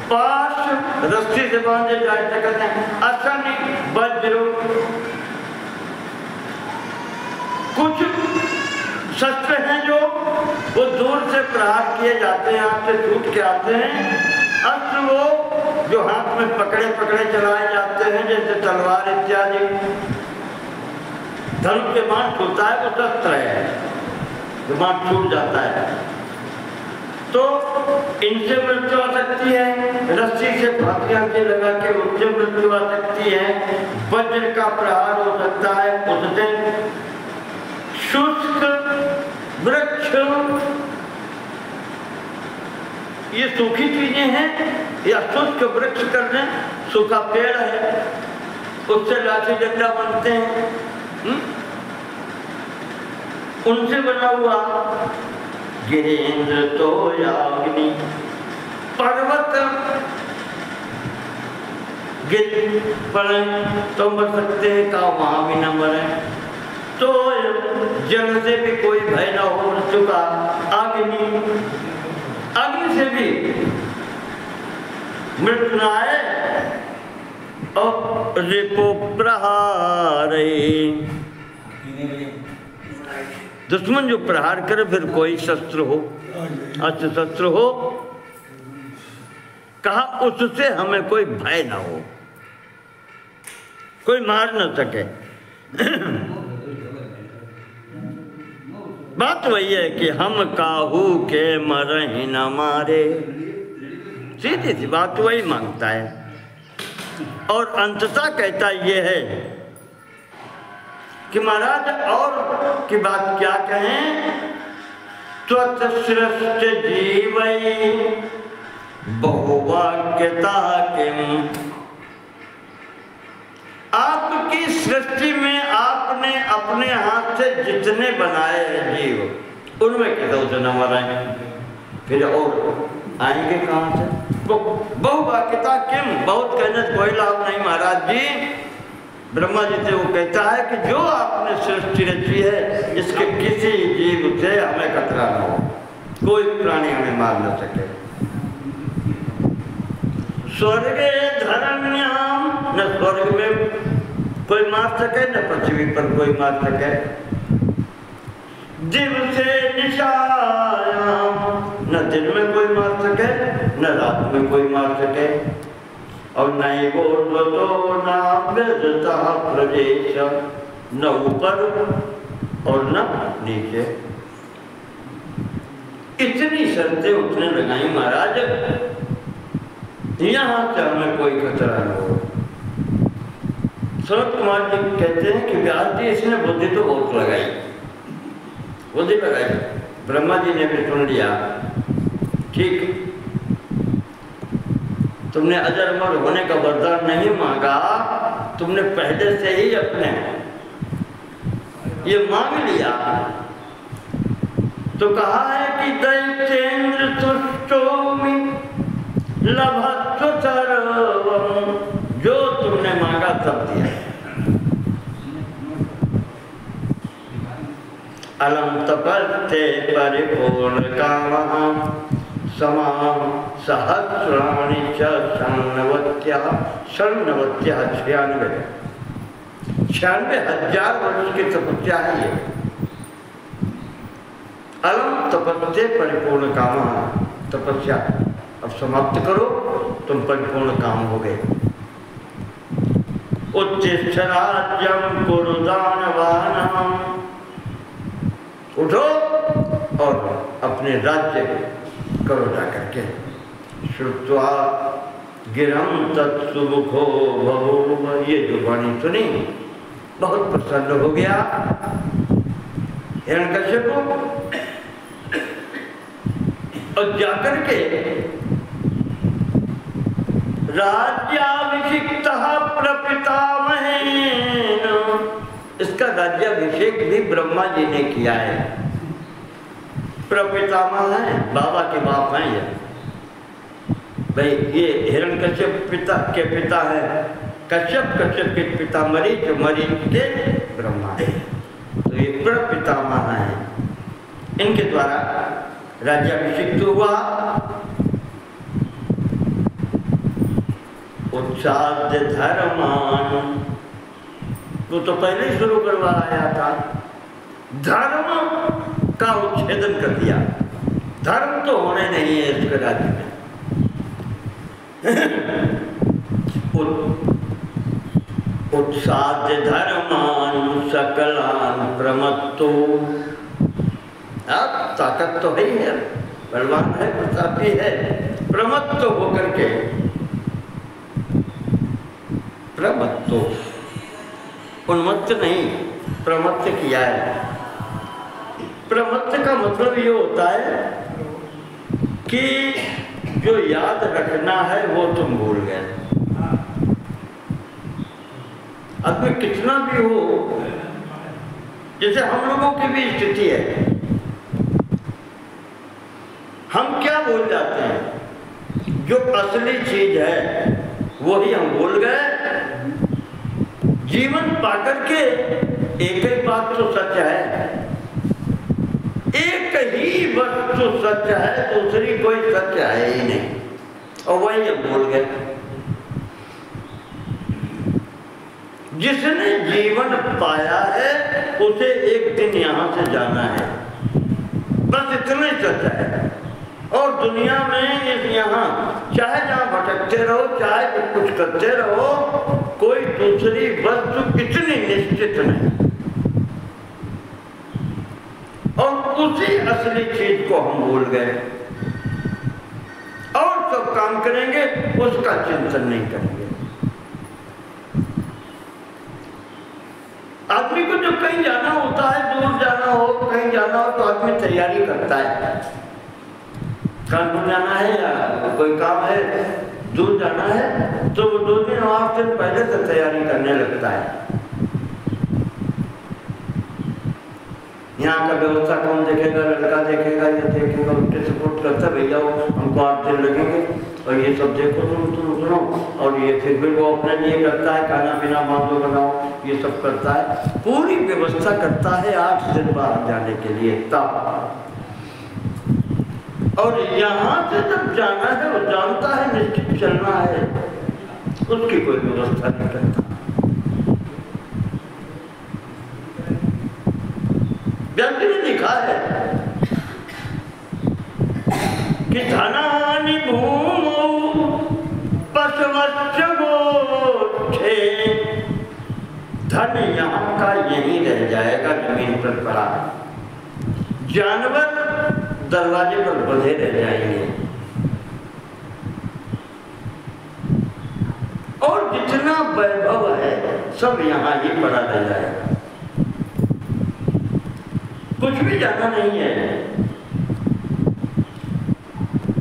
पाश रस्सी से बांधे जाए कहते हैं, असनी वज्र। कुछ शस्त्र हैं जो वो दूर से प्रहार किए जाते हैं, हाथ से छूट के आते हैं। अस्त्र वो जो हाथ में पकड़े पकड़े चलाए जाते हैं, जैसे तलवार इत्यादि। धनुष के बाण छूटता है वो शस्त्र है, जो बाण छूट जाता है। तो इनसे मृत्यु आ सकती है, रस्सी से फांसियां के लगा के उनसे मृत्यु आ सकती है, वज्र का प्रहार हो सकता है उससे। शुष्क वृक्ष, ये सूखी चीजें हैं, या शुष्क वृक्ष करने, सूखा पेड़ है उससे लाठी डंडा बनते हैं, उनसे बना हुआ। गिरीन्द्र तोयाग्नि, पर्वत गिर पड़े तो मर सकते हैं, का वहां भी न मरे। तो जल से भी कोई भय न हो मृत्यु का। अग्नि, अग्नि से भी मृत्यु न आए। और रिपु प्रहार, दुश्मन जो प्रहार करे, फिर कोई शस्त्र हो, अस्त्र शस्त्र हो, कहा उससे हमें कोई भय ना हो, कोई मार न सके। बात वही है कि हम काहू के मरहि न मारे, सीधी सी बात वही मांगता है। और अंततः कहता ये है कि महाराज और की बात क्या कहें। त्वत् सृष्ट जीवै बहुवाक्यता किम, आपकी सृष्टि में आपने अपने हाथ से जितने बनाए हैं जीव, उनमें कैसे उसे न मराएं, फिर और आएंगे कहाँ से? बहुवाक्यता किम, बहुत कहने से कोई लाभ नहीं महाराज जी। ब्रह्मा जी से वो कहता है कि जो आपने सृष्टि रची है, इसके किसी जीव से हमें खतरा न हो, कोई प्राणी हमें मार न सके। स्वर्गे धरण्याम, न स्वर्ग में कोई मार सके, न पृथ्वी पर कोई मार सके। दिव से निशायाम, न दिन में कोई मार सके, न रात में कोई मार सके। और नहीं तो ना प्रदेश, न ऊपर और न नीचे। इतनी शर्तें उसने लगाई महाराज, यहाँ से हमें कोई खतरा न हो। सनत कुमार जी कहते हैं कि व्यास जी इसने बुद्धि तो बहुत लगाई, बुद्धि लगाई। ब्रह्मा जी ने भी सुन लिया, ठीक, तुमने अजर अमर होने का वरदान नहीं मांगा, तुमने पहले से ही अपने ये मांग लिया। तो कहा है कि दैत्येंद्र तुष्टोमि लभत्व सर्वं, जो तुमने मांगा सब दिया। अलम तपस्ते परिपूर्ण कामः समां सहस्राणि च षण्णवत्यः 96,000 वर्ष की तपस्या है ये। अलम तपस्ते परिपूर्ण कामः, तपस्या अब समाप्त करो, तुम परिपूर्ण काम हो गए। उच्चिष्ठ राज्यं कुरु दानवानां, उठो और अपने राज्य करो जाकर के। श्रुत्वा गिरं तत्सुमुखो बभूव, ये जो वाणी सुनी बहुत प्रसन्न हो गया हिरण्यकश्यप, और जाकर के राज्याभिषिक्तः प्रपितामहेन, इसका राज्याभिषेक भी ब्रह्मा जी ने किया है। प्रपितामह है, बाबा के बाप हैं ये भाई। ये हिरण्यकश्यप पिता के पिता है, कश्यप के पिता मरीच, मरीच के ब्रह्मा है, तो ये प्रपितामह है। इनके द्वारा राज्याभिषिक्त हुआ। उत्साद्य धर्मान, तो पहले शुरू करवाया था, धर्म का उच्छेदन कर दिया। धर्म तो होने नहीं है इसके राज्य में। उत्साद्य धर्मान सकलान प्रमत्तो, अब ताकत तो है ही है, बलवान है, प्रतापी है, प्रमत्तो होकर के, प्रमत्तो उन्मत्त नहीं, प्रमत्त किया है। प्रमत्त का मतलब ये होता है कि जो याद रखना है वो तुम भूल गए। आदमी कितना भी हो, जैसे हम लोगों की भी स्थिति है, हम क्या भूल जाते हैं, जो असली चीज है वही हम भूल गए। जीवन पाकर के एक ही बात तो सच है, एक ही वस्तु सच है, दूसरी कोई सच है ही नहीं, और वही हम भूल गए। जिसने जीवन पाया है उसे एक दिन यहाँ से जाना है, बस इतना ही सच है। और दुनिया में इस यहाँ चाहे जहाँ भटकते रहो, चाहे कुछ करते रहो, कोई दूसरी वस्तु इतनी निश्चित नहीं, और उसी असली चीज को हम भूल गए और सब काम करेंगे, उसका चिंतन नहीं करेंगे। आदमी को जब कहीं जाना होता है, दूर जाना हो, कहीं जाना हो, तो आदमी तैयारी करता है। कानपुर जाना है या कोई काम है, दूर जाना है, तो वो 2 दिन 8 दिन पहले से तैयारी करने लगता है। यहाँ का व्यवस्था कौन देखेगा, लड़का देखेगा, ये देखेगा, उनके सपोर्ट करता है, भैया हमको 8 दिन लगेंगे और ये सब देखो, तुम सुनो, और ये फिर वो अपने लिए करता है, खाना पीना बांधो बनाओ, ये सब करता है, पूरी व्यवस्था करता है 8 दिन बाहर जाने के लिए तब। और यहाँ से जब जाना है वो जानता है निश्चित चलना है, उसकी कोई व्यवस्था नहीं करता। व्यक्ति ने लिखा है कि धनानि भूमौ पशवच्च गोष्ठे, धन यहाँ का यहीं रह जाएगा, जमीन पर पड़ा। जानवर दरवाजे पर बंधे रह जाएंगे। और जितना वैभव है सब यहाँ ही पड़ा रह जाएगा, कुछ भी जाना नहीं है।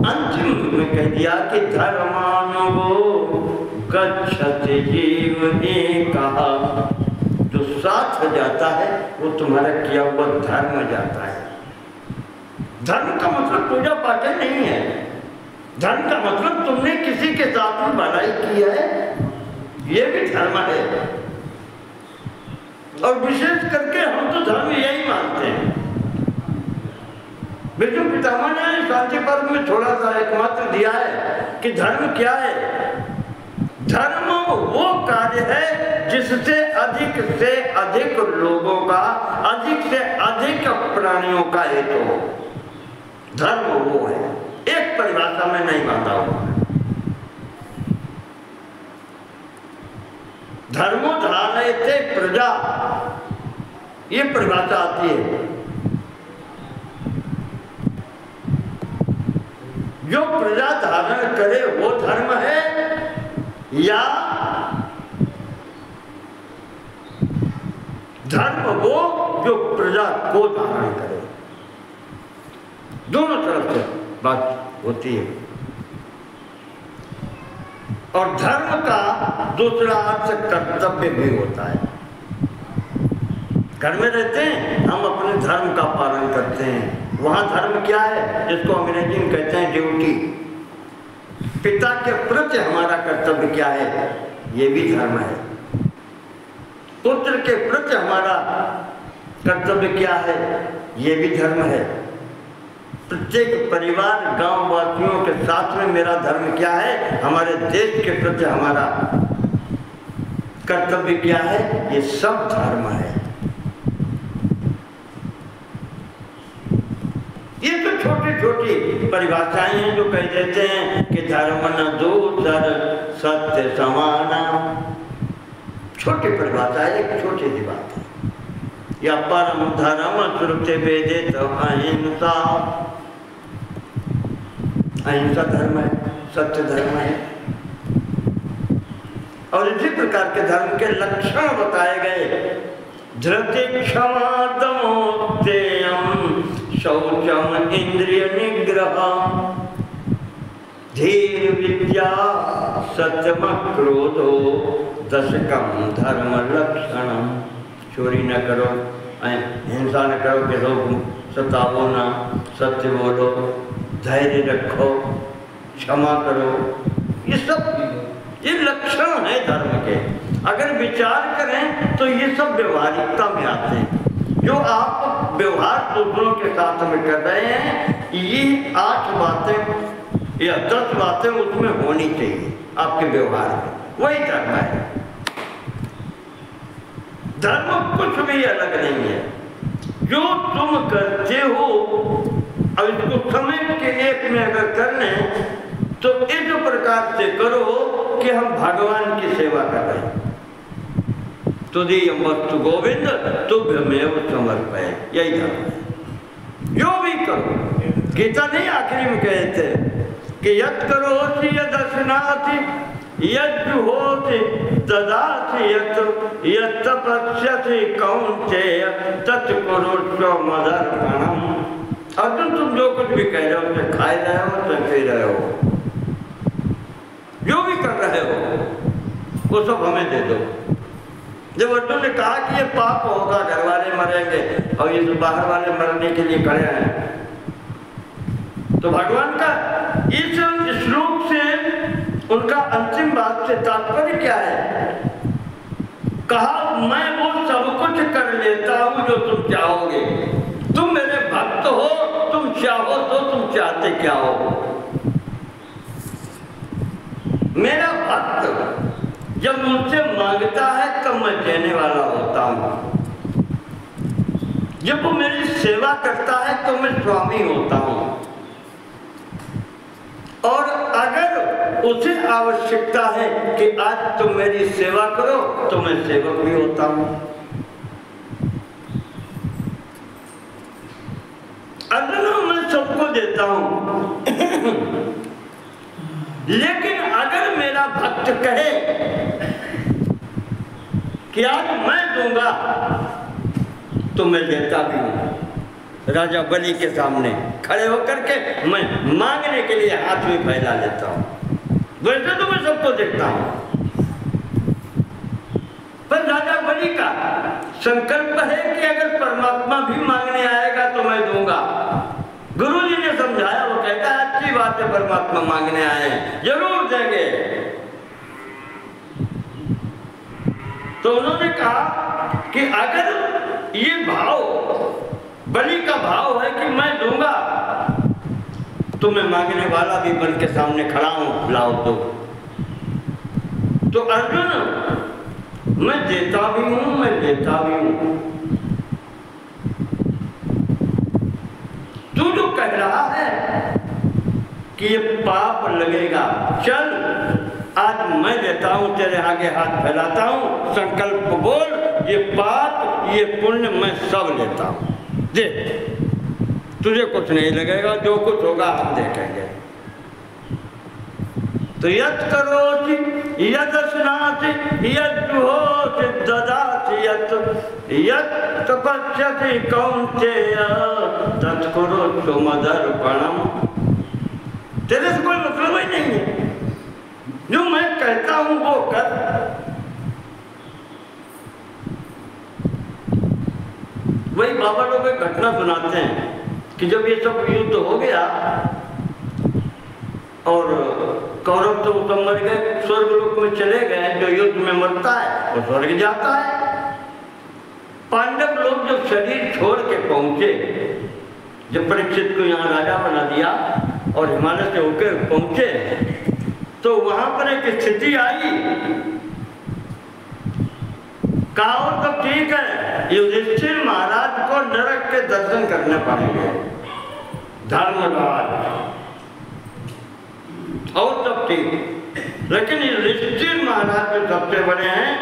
अंतिम में कह दिया कि धर्मानुगो गच्छति जीवने कहा, जो साथ हो जाता है वो तुम्हारा किया हुआ धर्म जाता है। धर्म का मतलब पूजा पाठ नहीं है, धर्म का मतलब तुमने किसी के साथ में भलाई की है, ये भी धर्म है। और विशेष करके हम तो धर्म यही मानते हैं। विष्णु पितामह ने शांति पर्व में थोड़ा सा एकमात्र दिया है कि धर्म क्या है। धर्म वो कार्य है जिससे अधिक से अधिक लोगों का, अधिक से अधिक प्राणियों का हित हो। धर्म वो है, एक परिभाषा में नहीं बांधा हुआ। धर्मो धारयते प्रजा, ये परिभाषा आती है। जो प्रजा धारण करे वो धर्म है, या धर्म वो जो प्रजा को धारण करे। दोनों तरफ से बात होती है। और धर्म का दूसरा अर्थ कर्तव्य भी होता है। घर में रहते हैं, हम अपने धर्म का पालन करते हैं। वहां धर्म क्या है, जिसको अंग्रेजी में कहते हैं ड्यूटी। पिता के प्रति हमारा कर्तव्य क्या है, ये भी धर्म है। पुत्र के प्रति हमारा कर्तव्य क्या है, ये भी धर्म है। प्रत्येक परिवार, गांव वासियों के साथ में मेरा धर्म क्या है, हमारे देश के प्रति हमारा कर्तव्य क्या है, ये सब धर्म है। ये तो छोटी छोटी परिभाषाएं हैं जो कह देते हैं कि धर्म न दूसर सत्य समाना। छोटी परिभाषा है, एक छोटी सी बात है। या परम धर्म श्रुति वेदे तो अहिंसा, अहिंसा धर्म है, सत्य धर्म है। और इसी प्रकार के धर्म के लक्षण बताए गए। धृति क्षमा दमोत्तेयम शौचम इंद्रिय निग्रह धीर विद्या सत्यम क्रोधो दशकम धर्म लक्षणम। चोरी न करो, हिंसा न करो, कि लोग सतावो ना, सत्य बोलो, धैर्य रखो, क्षमा करो। ये सब ये लक्षण है धर्म के। अगर विचार करें तो ये सब व्यवहारिकता में आते हैं। जो आप व्यवहार दूसरों के साथ में कर रहे हैं, ये 8 बातें या 10 बातें उसमें होनी चाहिए आपके व्यवहार में, वही धर्म है। धर्म कुछ भी अलग नहीं है। जो तुम करते हो, अब इसको समय के एक में अगर कर लें तो इस प्रकार से करो कि हम भगवान की सेवा कर रहे हैं। तुदीयं वस्तु गोविंद तुभ्यमेव समर्पये, यही धर्म है। जो भी करो, गीता नहीं आखिरी में कहते कि यत् करोसि यदश्नासि यज्जुहोसि ददासि यत् तपस्यसि कौन्तेय तत् कुरुष्व मदर्पणम्। अर्जुन, तुम जो कुछ भी कह रहे हो, उसे खाए रहे हो, उसे पी रहे हो, जो भी कर रहे हो वो सब हमें दे दो। जब अर्जुन ने कहा कि ये पाप होगा, घर वाले मरेंगे और ये तो बाहर वाले मरने के लिए खड़े हैं, तो भगवान का इस श्लोक से उनका अंतिम बात से तात्पर्य क्या है? कहा मैं वो सब कुछ कर लेता हूं जो तुम चाहोगे। तुम मेरे भक्त हो, तुम चाहो तो तुम चाहते क्या हो? मेरा भक्त जब मुझसे मांगता है तब मैं देने वाला होता हूँ। जब वो मेरी सेवा करता है तो मैं स्वामी होता हूँ। और अगर उसे आवश्यकता है कि आज तुम मेरी सेवा करो तो मैं सेवक भी होता हूँ। अर्जुन, मैं सबको देता हूं। लेकिन अगर मेरा भक्त कहे कि आज मैं दूंगा तो मैं देता भी हूं। राजा बलि के सामने खड़े होकर के मैं मांगने के लिए हाथ में फैला लेता हूं। वैसे तो मैं सबको देखता हूं, पर राजा बलि का संकल्प है कि अगर परमात्मा भी मांगने आएगा तो मैं दूंगा। गुरु जी ने समझाया, वो कहता है अच्छी बात है, परमात्मा मांगने आए जरूर देंगे। तो उन्होंने कहा कि अगर ये भाव बलि का भाव है कि मैं दूंगा तो मैं मांगने वाला भी बन के सामने खड़ा हूं, लाओ तो अर्जुन मैं देता भी हूं, मैं लेता भी हूं। तू जो कह रहा है कि ये पाप लगेगा, चल आज मैं देता हूं, तेरे आगे हाथ फैलाता हूं, संकल्प बोल, ये पाप ये पुण्य मैं सब लेता हूं, दे, तुझे कुछ नहीं लगेगा, जो कुछ होगा हम देखेंगे। तो यत् करोति यदश्नाति यज्जुहोति ददाति यत् तपस्यति कौन्तेय तत्कुरुष्व मदर्पणम्। तेरे से कोई मतलब ही नहीं है, जो मैं कहता हूं वो कर। वही बाबा लोग एक घटना सुनाते हैं कि जब ये सब युद्ध हो गया और कौरव तो सब मर गए, स्वर्ग लोक में चले गए, जो युद्ध में मरता है वो स्वर्ग जाता है। पांडव लोग जब शरीर छोड़ के पहुंचे, जब परीक्षित को यहाँ राजा बना दिया और हिमालय से होकर पहुंचे, तो वहां पर एक स्थिति आई, कहा और तब ठीक है, युधिष्ठिर महाराज को नरक के दर्शन करने पड़ेंगे, धर्मराज और सब ठीक, लेकिन युधिष्ठिर महाराज जो सबसे बड़े हैं,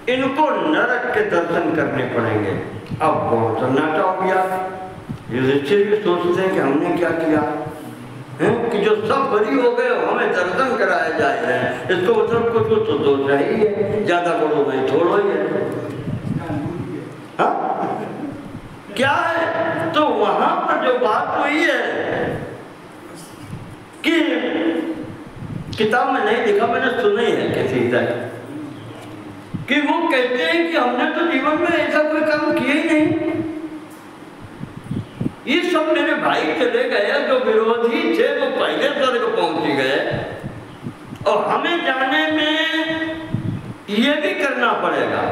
इनको नरक के दर्शन करने पड़ेंगे। अब बहुत सन्नाटा हो गया। युधिष्ठिर भी सोचते हैं कि हमने क्या किया है कि जो सब बरी हो गए हमें दर्शन कराए जा रहे हैं, इसको मतलब कुछ तो दोष ही है, ज्यादा बड़ो नहीं थोड़ो ही है। हाँ? क्या है? तो वहां पर जो बात हुई है कि किताब में नहीं लिखा, मैंने सुना ही है किसी से, कि वो कहते हैं कि हमने तो जीवन में ऐसा कोई काम किया ही नहीं, ये सब मेरे भाई चले गए, जो विरोधी थे वो पहले स्वर्ग पहुंच गए, और हमें जाने में ये भी करना पड़ेगा।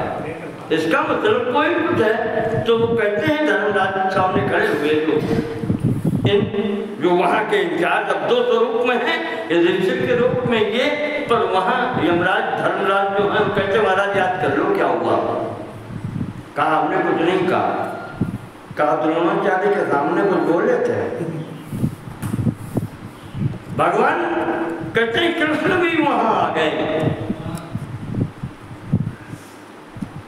इसका मतलब कोई कुछ है। तो वो कहते हैं धर्मराज सामने खड़े हुए लोग, इन जो वहाँ के इंचार्ज अब दो स्वरूप में है, युधिष्ठिर के रूप में ये, पर वहाँ यमराज धर्मराज जो है, कहते महाराज याद कर लो क्या हुआ। कहा हमने कुछ नहीं कहा, कहा द्रोणाचार्य के सामने कुछ बोले थे। भगवान कहते हैं कृष्ण भी वहां आ गए।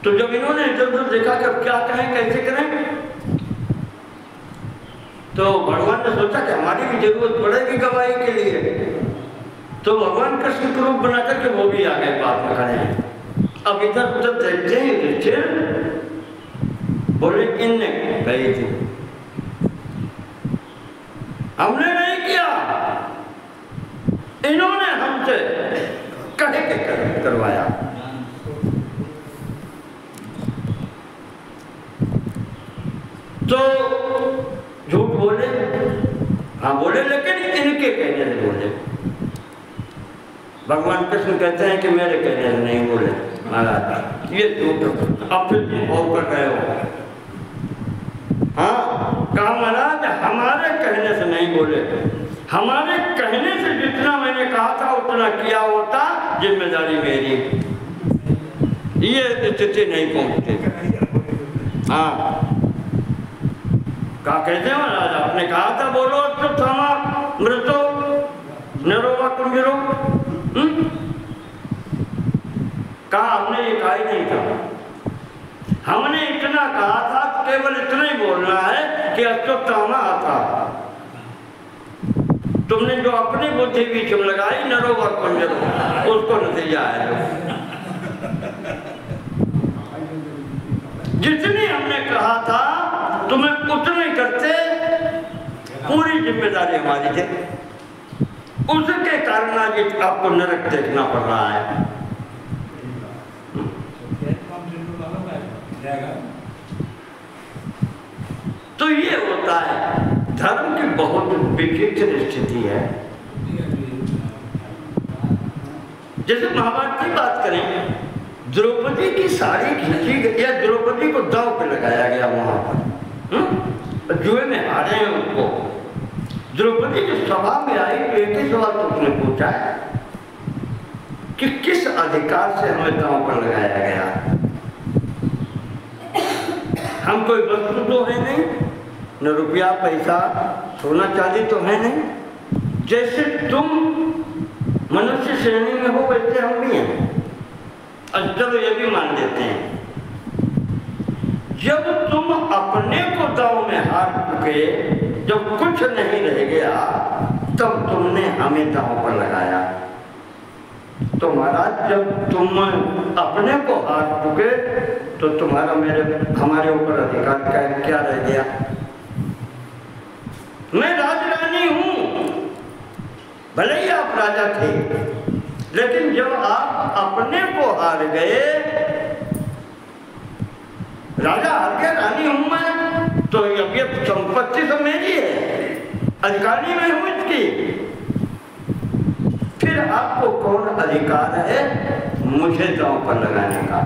तो जब इन्होंने इधर उधर देखा कि अब क्या कहें कैसे करें, तो भगवान ने सोचा कि हमारी भी जरूरत पड़ेगी गवाही के लिए। तो भगवान कृष्ण को रूप बना करके वो भी आ गए, पास में खड़े हैं। अब इधर उधर देखते हैं, युधिष्ठिर बोले इनने गई थी, हमने नहीं किया, इन्होंने हमसे कहे के करवाया। तो झूठ बोले, हाँ बोले, लेकिन इनके कहने से बोले। भगवान कृष्ण कहते हैं कि मेरे कहने से नहीं बोले महाराज, ये झूठ, अब फिर तुम और कर रहे हो। हाँ, कहा महाराज हमारे कहने से नहीं बोले, हमारे कहने से जितना मैंने कहा था उतना किया होता, जिम्मेदारी मेरी, ये स्थिति नहीं पहुंचती। हाँ, कहा कहते हैं महाराज आपने कहा था बोलो अश्वत्थामा मृतो नरोवा कुंजरो, कहा हमने ये कहा ही नहीं था, हमने इतना कहा था, केवल इतना ही बोलना है कि अश्वत्थामा आता, तुमने जो अपनी बुद्धि बीच में लगाई नरोवर कुंजरो, उसको नतीजा है। जितनी हमने कहा था तुम्हें उतने करते, पूरी जिम्मेदारी हमारी थी, उसके कारण आज आपको नरक देखना पड़ रहा है। तो ये होता है, धर्म की बहुत विचित्र स्थिति है। जैसे महाभारत की बात करें, द्रौपदी की साड़ी खींची गई या द्रौपदी को दांव पे लगाया गया वहां पर, जुए में हारे हैं उनको। द्रौपदी जो सभा में आई तो एक ही सवाल तो उसने पूछा है कि किस अधिकार से हमें दांव पर लगाया गया। हम कोई वस्तु तो है नहीं, न रुपया पैसा सोना चांदी तो है नहीं। जैसे तुम मनुष्य श्रेणी में हो वैसे हम भी हैं। चलो ये भी मान लेते हैं, जब तुम अपने को दांव में हार चुके, जब कुछ नहीं रह गया, तब तुमने हमें दांव पर लगाया। तो महाराज जब तुम अपने को हार चुके तो तुम्हारा हमारे ऊपर अधिकार क्या रह गया। मैं राजरानी हूं, भले ही आप राजा थे, लेकिन जब आप अपने को हार गए, राजा हार गया, रानी हूं मैं, तो अब ये संपत्ति तो मेरी है, अधिकारी मैं हूं इसकी। फिर आपको कौन अधिकार है मुझे दांव पर लगाने का।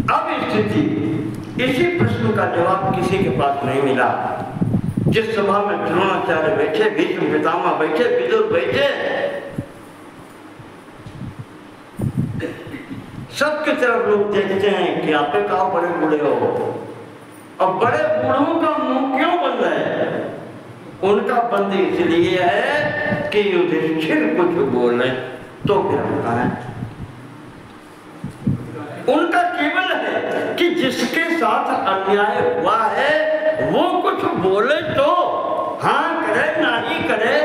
अब स्थिति, इसी प्रश्न का जवाब किसी के पास नहीं मिला। जिस सभा में द्रोणाचार्य बैठे, भीष्म पितामह बैठे, विदुर बैठे, सबकी तरफ लोग देखते हैं कि आप कहाँ बड़े बूढ़े हो। अब बड़े बूढ़ों का मुंह क्यों बंद है? उनका बंद इसलिए है कि युधिष्ठिर कुछ बोले तो क्या होता है। उनका केवल है कि जिसके साथ अन्याय हुआ है वो कुछ बोले तो हाँ करे, नहीं करे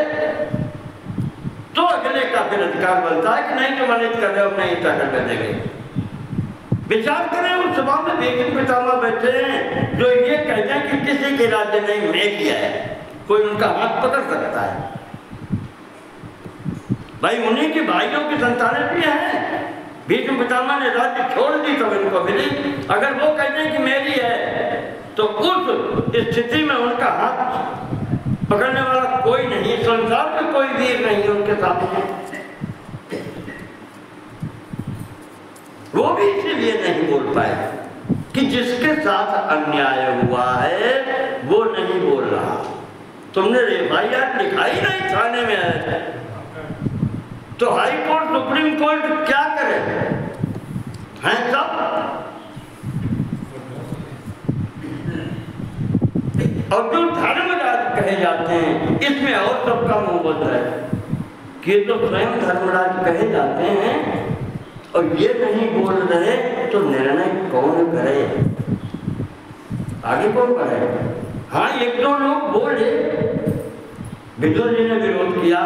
तो अगले का फिर अधिकार बनता है कि नहीं जो मनित कर रहे हो नहीं ताकत कर देंगे। विचार करें, उस सभा में भीष्म पितामह बैठे हैं जो ये कहते हैं कि किसी के राज्य नहीं मैं किया है, कोई उनका हाथ पकड़ सकता है। भाई उन्हीं के भाइयों की संतानें भी हैं। भीष्म पितामह ने राज्य छोड़ दी तो इनको मिली, अगर वो कहते हैं कि मेरी है तो उस स्थिति में उनका हाथ पकड़ने वाला कोई नहीं, संसार में कोई वीर नहीं उनके सामने। वो भी इसीलिए नहीं बोल पाए कि जिसके साथ अन्याय हुआ है वो नहीं बोल रहा। तुमने एफआईआर लिखाई नहीं, थाने में आए तो हाई कोर्ट सुप्रीम कोर्ट क्या करे हैं सब। और जो धर्मराज कहे जाते हैं इसमें और सबका मुंह बंद है कि तो स्वयं धर्मराज कहे जाते हैं और ये नहीं बोल रहे तो निर्णय कौन करे, आगे कौन करे। हाँ एक दो लोग बोले, विदुर जी ने विरोध किया,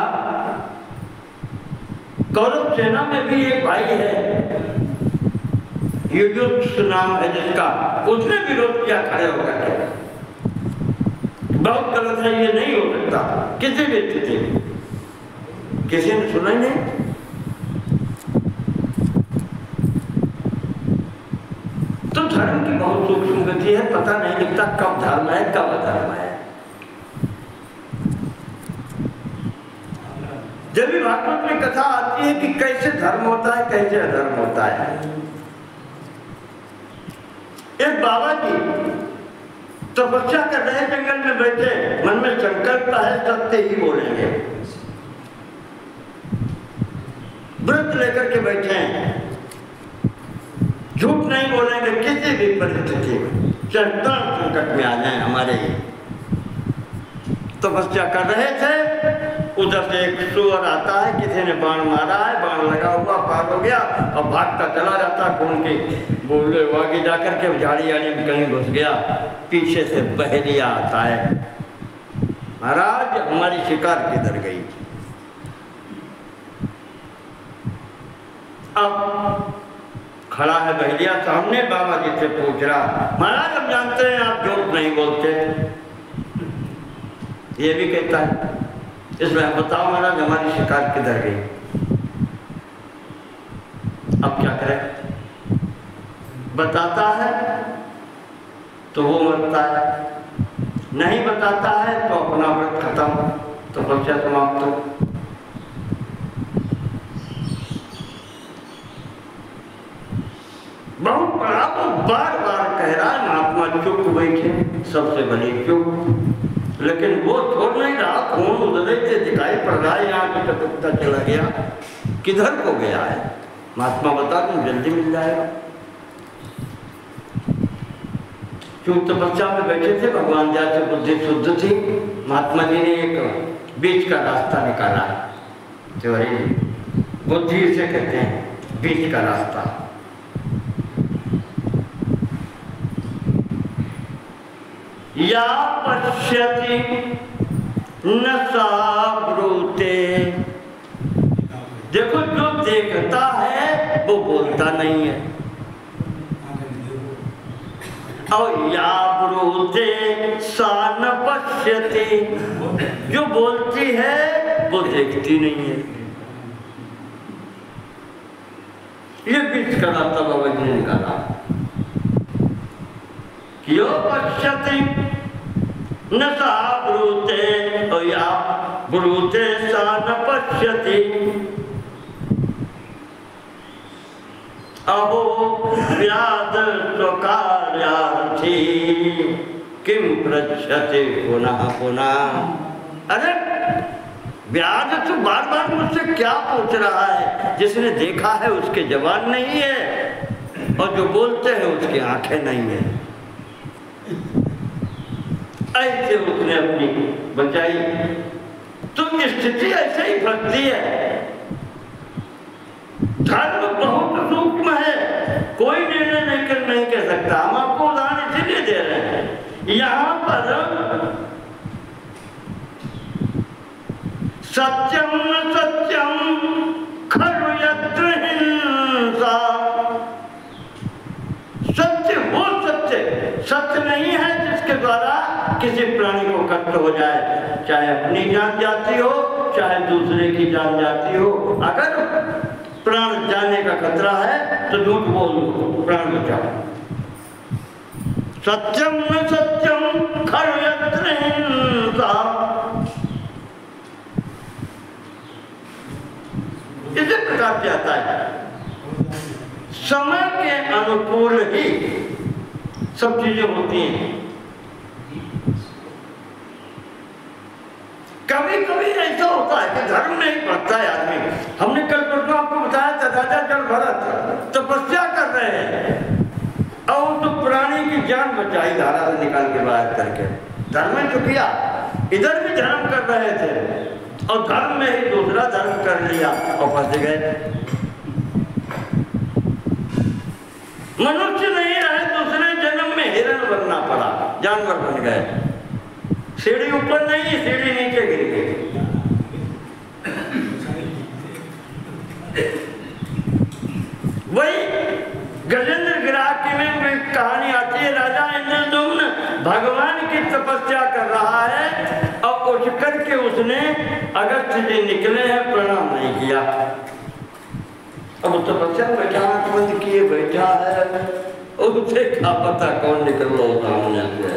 कौरव सेना में भी एक भाई है युयुत्सु नाम है जिसका, उसने विरोध किया खड़े होकर, बहुत गलत है, ये नहीं हो सकता किसी भी स्थिति में। किसी ने सुना ही नहीं। तो धर्म की बहुत सूक्ष्म गति है, पता नहीं लगता कब धर्म है कब अधर्म है। जब भी भागवत में कथा आती है कि कैसे धर्म होता है कैसे अधर्म होता है। एक बाबा जी तपस्या कर रहे जंगल में बैठे, मन में संकल्प है सत्य ही बोलेंगे, व्रत लेकर के बैठे हैं, झूठ नहीं बोलेंगे किसी भी परिस्थिति में, चाहे संकट में आ जाए हमारे। तपस्या कर रहे थे उधर से एक सुअर आता है, किसी ने बाण मारा है, बाण लगा हुआ पार हो गया और भागता चला जाता कौन के बोले आगे जाकर के झाड़ी आड़ी में कहीं घुस गया। पीछे से बहेलिया आता है, महाराज हमारी शिकार किधर गई। अब खड़ा है बहेलिया सामने, बाबा जी से पूछ रहा, महाराज हम जानते हैं आप झूठ नहीं बोलते, ये भी कहता है, इसमें बताओ महाराज हमारी शिकार किधर गई। अब क्या करें, बताता है तो वो मरता है, नहीं बताता है तो अपना व्रत खत्म, तो तपस्या समाप्त हो। बहुत बड़ा बार बार कह रहा है महात्मा चुप बैठे, सबसे बड़ी चुप, लेकिन वो छोड़ नहीं रहा, खून उधर से दिखाई पड़ रहा है, यहाँ पे टपकता चला गया, किधर को गया है। महात्मा बता दूं जल्दी मिल जाएगा। चूक तपस्या में बैठे थे, भगवान दया से बुद्धि शुद्ध थी, महात्मा जी ने एक बीच का रास्ता निकाला, बुद्धि से कहते हैं बीच का रास्ता। या पश्यति न सा ब्रूते, देखो जो देखता है वो बोलता नहीं है, और या ब्रूते सा न पश्यति, जो बोलती है वो देखती नहीं है। ये बीच का रास्ता बाबा जी ने निकाला। यो पश्यति न सा ब्रूते, और या ब्रूते सा न पश्यति, अहो व्याध स्वकार्यार्थी किम पृच्छति पुनः पुनः। अरे व्याध तो बार बार मुझसे क्या पूछ रहा है, जिसने देखा है उसके जवान नहीं है, और जो बोलते हैं उसकी आंखें नहीं है। ऐसे उसने अपनी बचाई। तो स्थिति ऐसे ही फंसती है। धर्म बहुत सूक्ष्म है, कोई निर्णय नहीं कह सकता। हम आपको उदाहरण इसीलिए दे रहे हैं। यहाँ पर सत्यम न सत्यम खलु यत्र हिंसा, सत्य वो सत्य नहीं है जिसके द्वारा किसी प्राणी को कष्ट हो जाए, चाहे अपनी जान जाती हो चाहे दूसरे की जान जाती हो। अगर प्राण जाने का खतरा है तो झूठ बोल दो, प्राण बचाओ। सत्यम न सत्यम खलु यत्र हिंसा, इसी प्रकार से आता है। समय के अनुकूल ही सब चीजें होती हैं। कभी कभी ऐसा होता है कि धर्म नहीं पड़ता है आदमी। हमने कल परसों आपको बताया था, राजा जल भरत तपस्या कर रहे हैं और तो प्राणी की जान बचाई धारा से निकाल के बाहर करके। धर्म में जो किया, इधर भी धर्म कर रहे थे और धर्म में ही दूसरा धर्म कर लिया और फंस गए। मनुष्य नहीं रहे, दूसरे जन्म में हिरण बनना पड़ा, जानवर बन गए। सीढ़ी ऊपर नहीं, सीढ़ी नीचे गिर गई। वही गजेंद्र गिराकी में एक कहानी आती है। राजा इंद्रदुम्न भगवान की तपस्या कर रहा है और उठ करके उसने अगस्त्य जी निकले हैं, प्रणाम नहीं किया। अब तपस्या में अचानक बंद किए बैठा है, उसे क्या पता कौन निकल रहा होता होने से।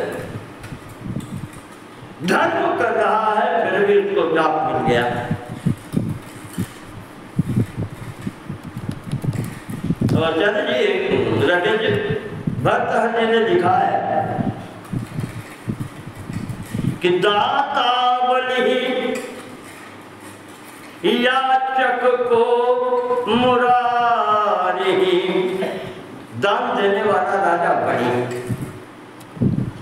धर्म कर रहा है फिर भी उसको जाप मिल गया। तो आचार्य जी रविंद्र भट्ट ने लिखा है कि दाता बलि याचक को मुरारी, दान देने वाला राजा बलि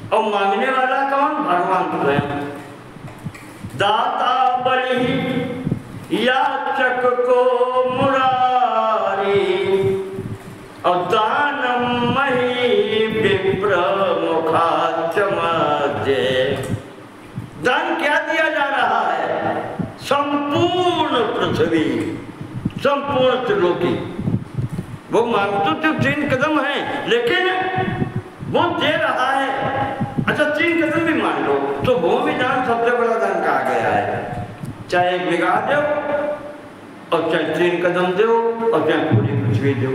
और मांगने वाला कौन? भगवान स्वयं। दाता बलि याचक को मुरारी और दानम मही विप्र मुखाच मध्य। दान क्या दिया जा रहा है? संपूर्ण पृथ्वी, संपूर्ण त्रिलोकी। वो मांगते तो 3 कदम है, लेकिन वो दे रहा है। अच्छा 3 कदम भी मान लो तो भूमि दान सबसे बड़ा दान कहा गया है। चाहे 1 बीघा दो और चाहे 3 कदम दो और चाहे पूरी पृथ्वी दो,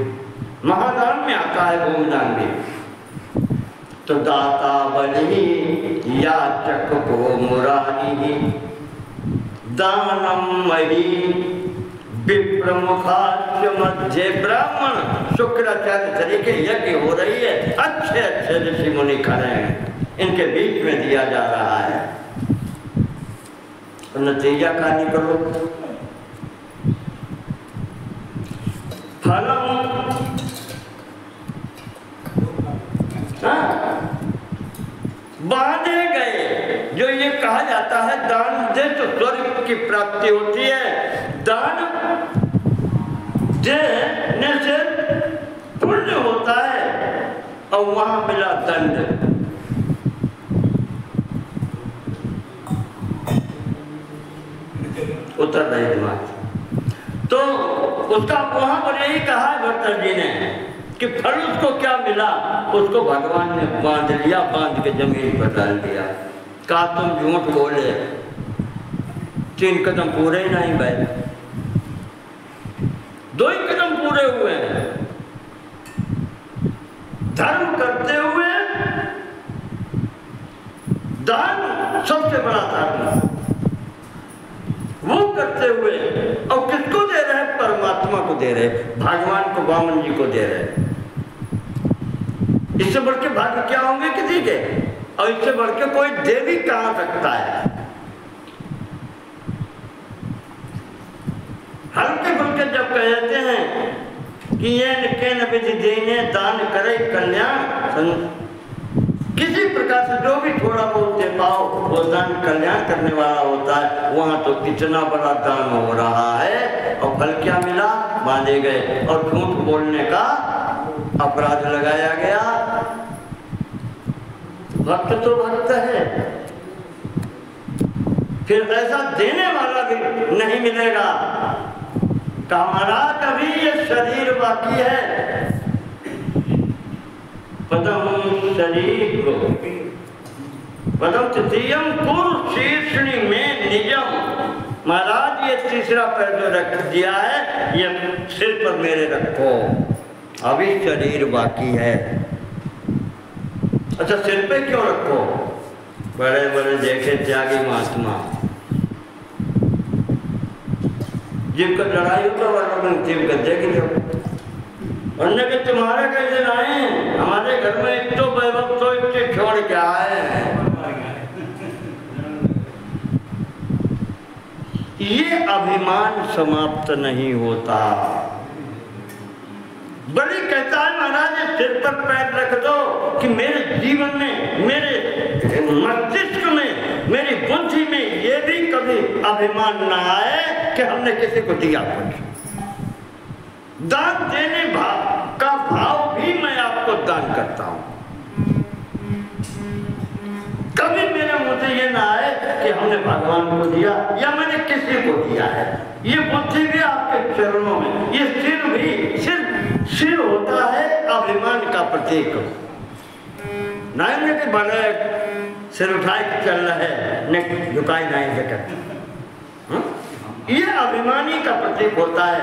महादान में आता है भूमि दान भी। तो दाता बलि याचक को मुरारी दानम मही विप्र मुखाच मध्य। ब्राह्मण शुक्राचार्य तरीके यज्ञ हो रही है, अच्छे अच्छे ऋषि मुनि खड़े हैं, इनके बीच में दिया जा रहा है। तो नतीजा का निकलो फलम। बांधे गए, जो ये कहा जाता है दान दे तो स्वर्ग की प्राप्ति होती है, दान देने से पुण्य होता है, और वहां मिला दंड। उतर रहे दिमाग। तो उसका वहां पर यही कहा भट्टर जी ने कि फल उसको क्या मिला, उसको भगवान ने बांध लिया, बांध के जमीन पर डाल दिया। कहा तुम झूठ बोले, 3 कदम पूरे ही नहीं भाई, 2 ही कदम पूरे हुए हैं। धर्म करते हुए दान सबसे बड़ा धर्म, वो करते हुए, और किसको दे रहे? परमात्मा को दे रहे, भगवान को, वामन जी को दे रहे। इससे बढ़ के भाग्य क्या होंगे किसी के? और इससे बढ़ के कोई दे भी कहां सकता है? हल्के फुल्के जब कहते हैं कि ये के न विधि देने दान करे कल्याण, किसी प्रकार से जो भी थोड़ा बहुत दे पाओ वो दान कल्याण करने वाला होता है। वहां तो कितना बड़ा दान हो रहा है, और फल क्या मिला? बांधे गए, और झूठ बोलने का अपराध लगाया गया। भक्त तो भक्त है, फिर ऐसा देने वाला भी नहीं मिलेगा। महाराज अभी ये शरीर बाकी है, पदम शरीर को पदम तृतीयम पूर्व शीर्षणी में निजम। महाराज ये तीसरा पैर जो रख दिया है, ये सिर पर मेरे रखो, अभी शरीर बाकी है। अच्छा सिर पे क्यों रखो? बड़े बड़े देखे त्यागी महात्मा, जिनका लड़ाई होता वाला जीव गद्दे की जो अन्य के तुम्हारे कैसे लाए, हमारे घर में एक तो वैभव तो इतने छोड़ के आए हैं। ये अभिमान समाप्त नहीं होता। बलि कहता है महाराज सिर पर पैर रख दो कि मेरे जीवन में, मेरे मस्तिष्क में, मेरी बुद्धि में ये भी कभी अभिमान ना आए कि हमने किसी को दिया कुछ। दान देने का भाव भी मैं आपको दान करता हूं। कभी मेरे मुंह से ये ना आए कि हमने भगवान को दिया या मैंने किसी को दिया है। ये बुद्धि भी आपके चरणों में, ये सिर भी, सिर होता है अभिमान का प्रतीक। नहीं कि बड़े सिर उठाए के चल रहे, नेक झुकाई नहीं से करते, ये अभिमानी का प्रतीक होता है।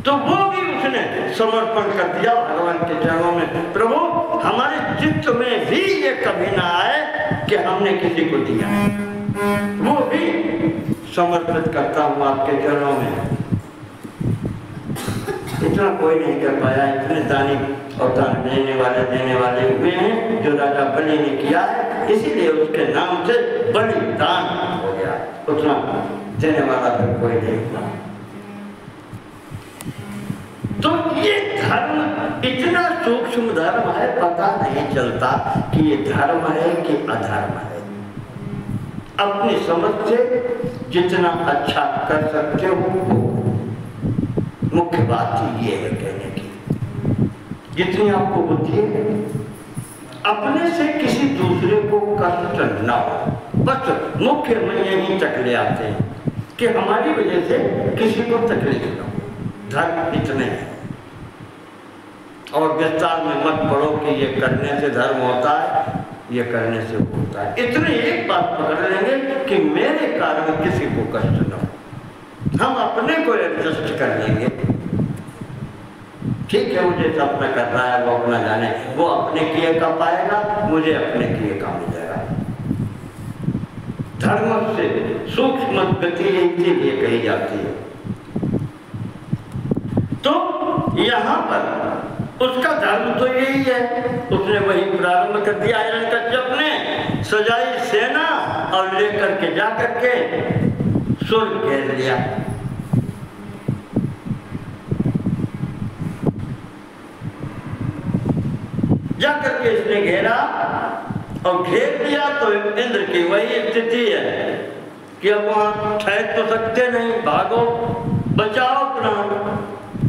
तो वो भी उसने समर्पण कर दिया भगवान के चरणों में। प्रभु हमारे चित्त में भी ये कभी ना आए कि हमने किसी को दिया, वो भी समर्पित करता हूँ आपके चरणों में। इतना कोई नहीं कर पाया, इतने दानी और दान देने वाले हुए हैं जो राजा बलि ने किया है, इसीलिए उसके नाम से बलिदान हो गया। उतना देने वाला फिर कोई नहीं हुआ। तो ये धर्म इतना सूक्ष्म धर्म है, पता नहीं चलता कि ये धर्म है कि अधर्म है। अपनी समझ से जितना अच्छा कर सकते हो वो। मुख्य बात ये है कहने की, जितनी आपको बुद्धि है अपने से किसी दूसरे को कष्ट न हो। बस मुख्य में यही तक ले आते हैं कि हमारी वजह से किसी को तकलीफ न हो। धर्म इतने हैं, और विस्तार में मत पढ़ो कि ये करने से धर्म होता है, ये करने से होता है। इतने एक बात पकड़ लेंगे कि मेरे कारण किसी को कष्ट न हो। हम अपने को एडजस्ट कर लेंगे। ठीक है, मुझे तो अपना कर रहा है, वो अपना जाने, वो अपने किए का पाएगा, मुझे अपने किए का मिल जाएगा। धर्म से सूक्ष्म गति इसीलिए कही जाती है। तो यहाँ पर उसका धर्म तो यही है, उसने वही प्रारंभ कर दिया। हिरण्यकश्यप ने सजाई सेना और लेकर के जा करके स्वर्ग घेर लिया। जाकर के इसने घेरा और घेर दिया तो इंद्र की वही स्थिति है कि अब वहां ठहर तो सकते नहीं, भागो बचाओ प्राण।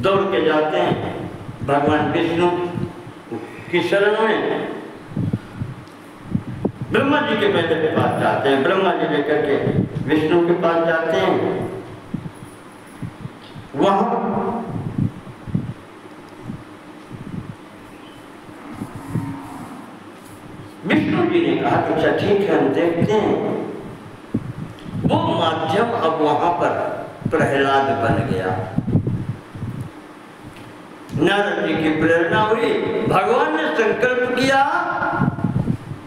दौड़ के जाते हैं भगवान विष्णु की शरण में, ब्रह्मा जी के बेटे के पास जाते हैं। ब्रह्मा जी लेकर के विष्णु के पास जाते हैं। वहां विष्णु जी ने कहा कि अच्छा ठीक है, हम देखते हैं। वो माध्यम अब वहां पर प्रहलाद बन गया। नारद जी की प्रेरणा हुई, भगवान ने संकल्प किया,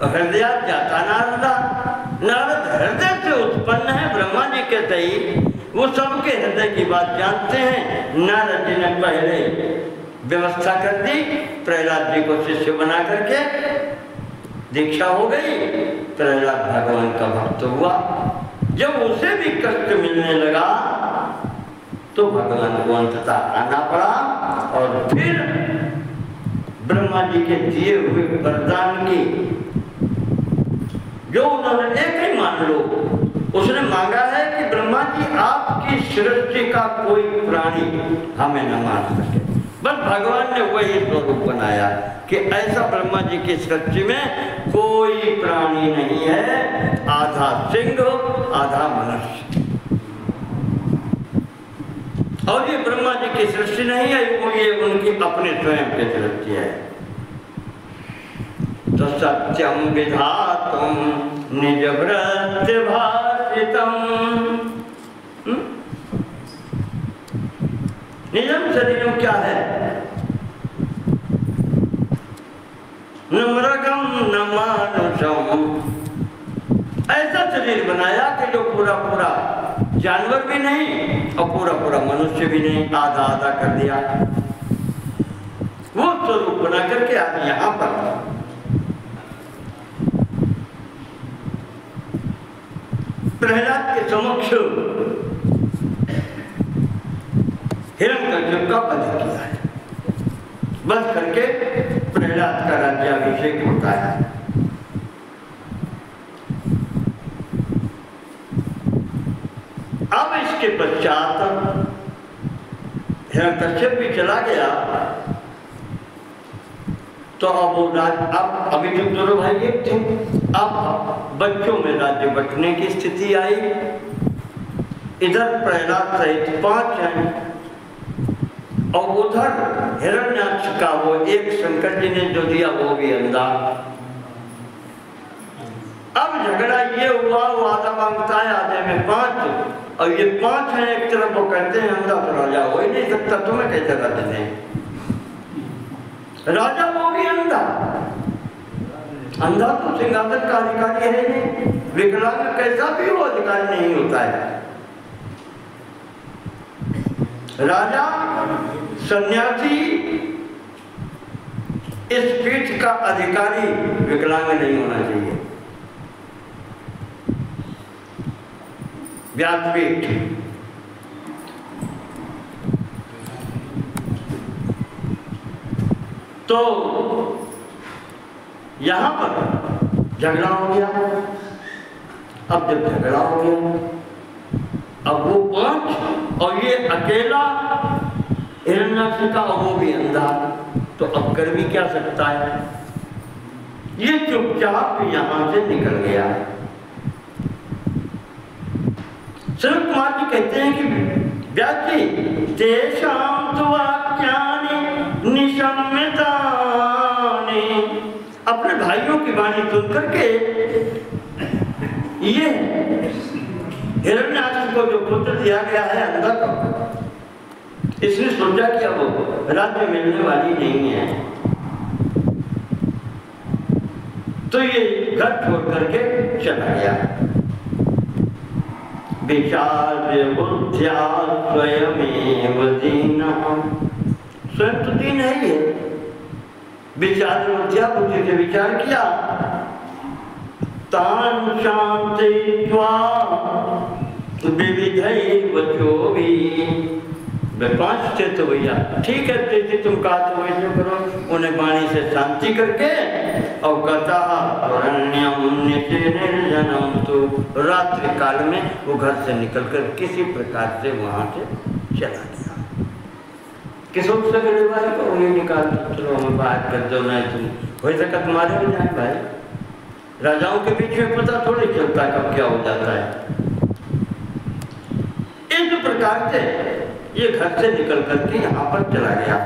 हृदय जाता नारद हृदय से उत्पन्न है, ब्रह्मा जी के सही, वो सबके हृदय की बात जानते हैं। नारद जी ने पहले व्यवस्था कर दी, प्रहलाद जी को शिष्य बना करके दीक्षा हो गई। प्रहलाद भगवान का भक्त हुआ। जब उसे भी कष्ट मिलने लगा तो भगवान को अंततः आना पड़ा, और फिर ब्रह्मा जी के दिए हुए वरदान की जो उन्होंने एक ही मान लो, उसने मांगा है कि ब्रह्मा जी आपकी सृष्टि का कोई प्राणी हमें न मार सके। बस भगवान ने वही स्वरूप बनाया कि ऐसा ब्रह्मा जी की सृष्टि में कोई प्राणी नहीं है, आधा सिंह आधा मनुष्य। और ये ब्रह्मा जी की सृष्टि नहीं है, ये उनकी अपने स्वयं की सृष्टि है। तो सत्यम विधातुम निज व्रत भाषितम, निजम शरीरम क्या है? न मृगम न मानुषम। ऐसा शरीर बनाया कि जो पूरा पूरा जानवर भी नहीं और पूरा पूरा मनुष्य भी नहीं, आधा आधा कर दिया। वो स्वरूप बना करके आज यहाँ पर प्रहलाद के समक्ष हिरण्यकश्यप का वध किया है। वध करके प्रहलाद का राज्याभिषेक होता है। अब इसके पश्चात हिरण्यकश्यप भी चला गया, तो अब अभी जो दोनों भाई एक थे, अब बच्चों में राज्य बंटने की स्थिति आई। इधर प्रहलाद सहित 5 हैं और उधर हिरण्याक्ष का वो एक शंकर जी ने जो दिया वो भी अंधा। अब झगड़ा ये हुआ, वो आधा मांगता है, आधे में 5, और ये 5 हैं एक तरफ, वो कहते हैं अंधा तो राजा हो ही नहीं सकता, तुम्हें कैसे राजा दें? राजा वो भी अंधा, अंधा तो सिंहासन का अधिकारी है नहीं, विकलांग कैसा भी वो अधिकारी नहीं होता है। राजा सन्यासी इस पीठ का अधिकारी विकलांग नहीं होना चाहिए। व्यासपीठ तो यहां पर झगड़ा हो गया। अब जब झगड़ा हो गया, अब वो 5 और ये अकेला हिरण्याक्ष का, वो भी अंधा, तो अब कर भी क्या सकता है? ये चुपचाप यहां से निकल गया। सनत कुमार जी कहते हैं कि व्यास जी तेषां तु वाक्यानि निशम्यतानि, अपने भाइयों की वाणी सुन करके ये हिरण्याक्ष को जो पुत्र दिया गया है अंधा का, इसने सोचा कि अब राज्य मिलने वाली नहीं है, तो ये घर छोड़ करके चला गया। विचार्य बुद्ध्या स्वयमेव दीनः, स्वयं तो दीन है ये। विचार्य बुद्ध्या, बुद्धि से विचार किया, तान शांतयित्वा विविधैः वचोभिः, 5 थे तो भैया ठीक है, जैसे तुम कहा तो वैसे करो। उन्हें वाणी से शांति करके और गता निर्जनम, तो रात्रि काल में वो घर से निकलकर किसी प्रकार से वहां से चला गया। किस से गले भाई को उन्हें निकाल दो, चलो हमें बात कर दो, नहीं तुम हो सका तुम्हारे में जाए भाई। राजाओं के बीच में पता थोड़ी चलता कब क्या हो जाता है। इस प्रकार से ये घर से निकल करके यहाँ पर चला गया।